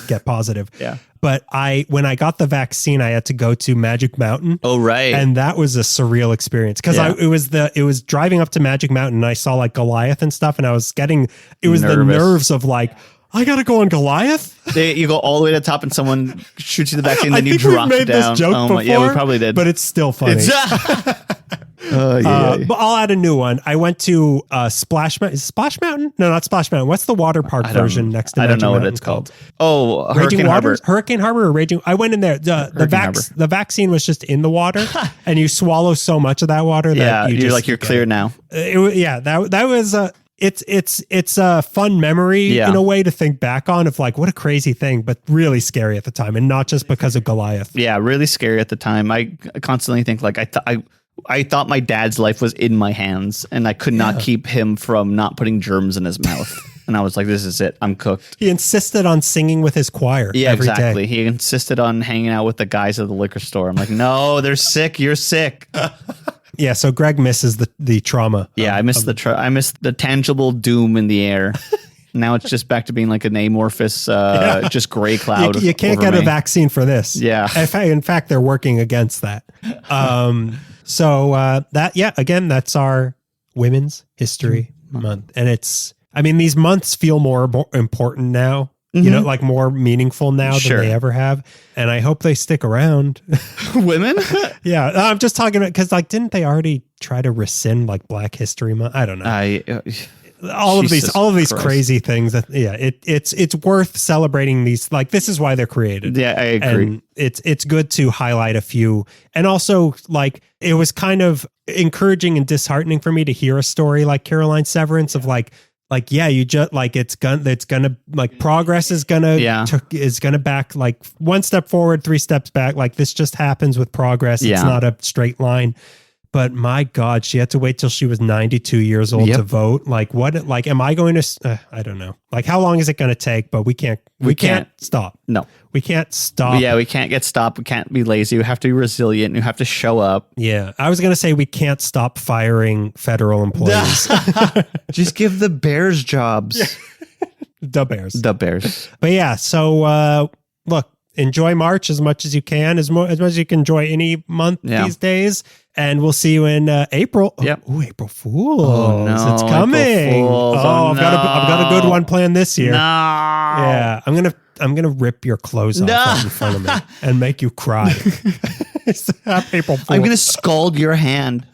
get positive. Yeah. But when I got the vaccine, I had to go to Magic Mountain. Oh, right. And that was a surreal experience because it was driving up to Magic Mountain and I saw like Goliath and stuff. And I was the nerves of like, I got to go on Goliath. You go all the way to the top and someone shoots you the vaccine and then you drop down. This joke before, yeah, we probably did. But it's still funny. But I'll add a new one. I went to Splash Mountain. Is it Splash Mountain? No, not Splash Mountain. What's the water park version next to Magic Mountain? I don't know what it's called. Oh, Hurricane Harbor. Hurricane Harbor or Raging. I went in there. The vaccine was just in the water, and you swallow so much of that water that you're clear now. That was it's a fun memory in a way to think back on of like what a crazy thing, but really scary at the time, and not just because of Goliath. Yeah, really scary at the time. I constantly think like I thought my dad's life was in my hands and I could not keep him from not putting germs in his mouth. And I was like, this is it. I'm cooked. He insisted on singing with his choir. Yeah, every exactly. day. He insisted on hanging out with the guys at the liquor store. I'm like, no, they're sick. You're sick. Yeah. So Greg misses the trauma. Yeah. I miss the tangible doom in the air. Now it's just back to being like an amorphous, just gray cloud. You can't get a vaccine for this. Yeah. In fact, they're working against that. Again, that's our Women's History Month. And these months feel more important now, like more meaningful now than they ever have. And I hope they stick around. Women? Yeah. I'm just talking about, because didn't they already try to rescind like Black History Month? I don't know. All of these crazy things it's worth celebrating these. Like, this is why they're created. Yeah, I agree. And it's good to highlight a few. And also, like, it was kind of encouraging and disheartening for me to hear a story like Caroline Severance of like like, yeah, you just like it's gonna like progress is gonna back like one step forward, 3 steps back. Like this just happens with progress. It's not a straight line. But my God, she had to wait till she was 92 years old to vote. Like what? Like, am I going to? I don't know. Like, how long is it going to take? But we can't stop. No, we can't stop. Yeah, we can't get stopped. We can't be lazy. We have to be resilient. We have to show up. Yeah, I was going to say we can't stop firing federal employees. Just give the Bears jobs. The Bears. But yeah, so look, enjoy March as much as you can, as much as you can enjoy any month these days. And we'll see you in April. Yep. Oh, April Fools. Oh, no. It's coming. I've got a good one planned this year. No. Yeah. I'm gonna rip your clothes off right in front of me and make you cry. April Fools. I'm gonna scald your hand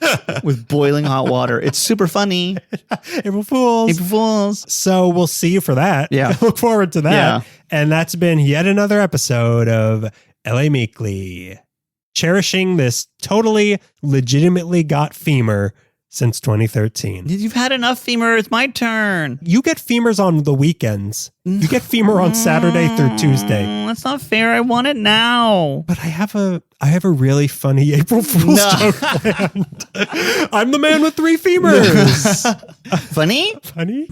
with boiling hot water. It's super funny. April Fools. April Fools. So we'll see you for that. Yeah. Look forward to that. Yeah. And that's been yet another episode of LA Meekly, cherishing this totally legitimately got femur since 2013. You've had enough femur. It's my turn. You get femurs on the weekends. You get femur on Saturday through Tuesday. That's not fair. I want it now. But I have a really funny April Fool's joke planned. I'm the man with 3 femurs. Funny? Funny?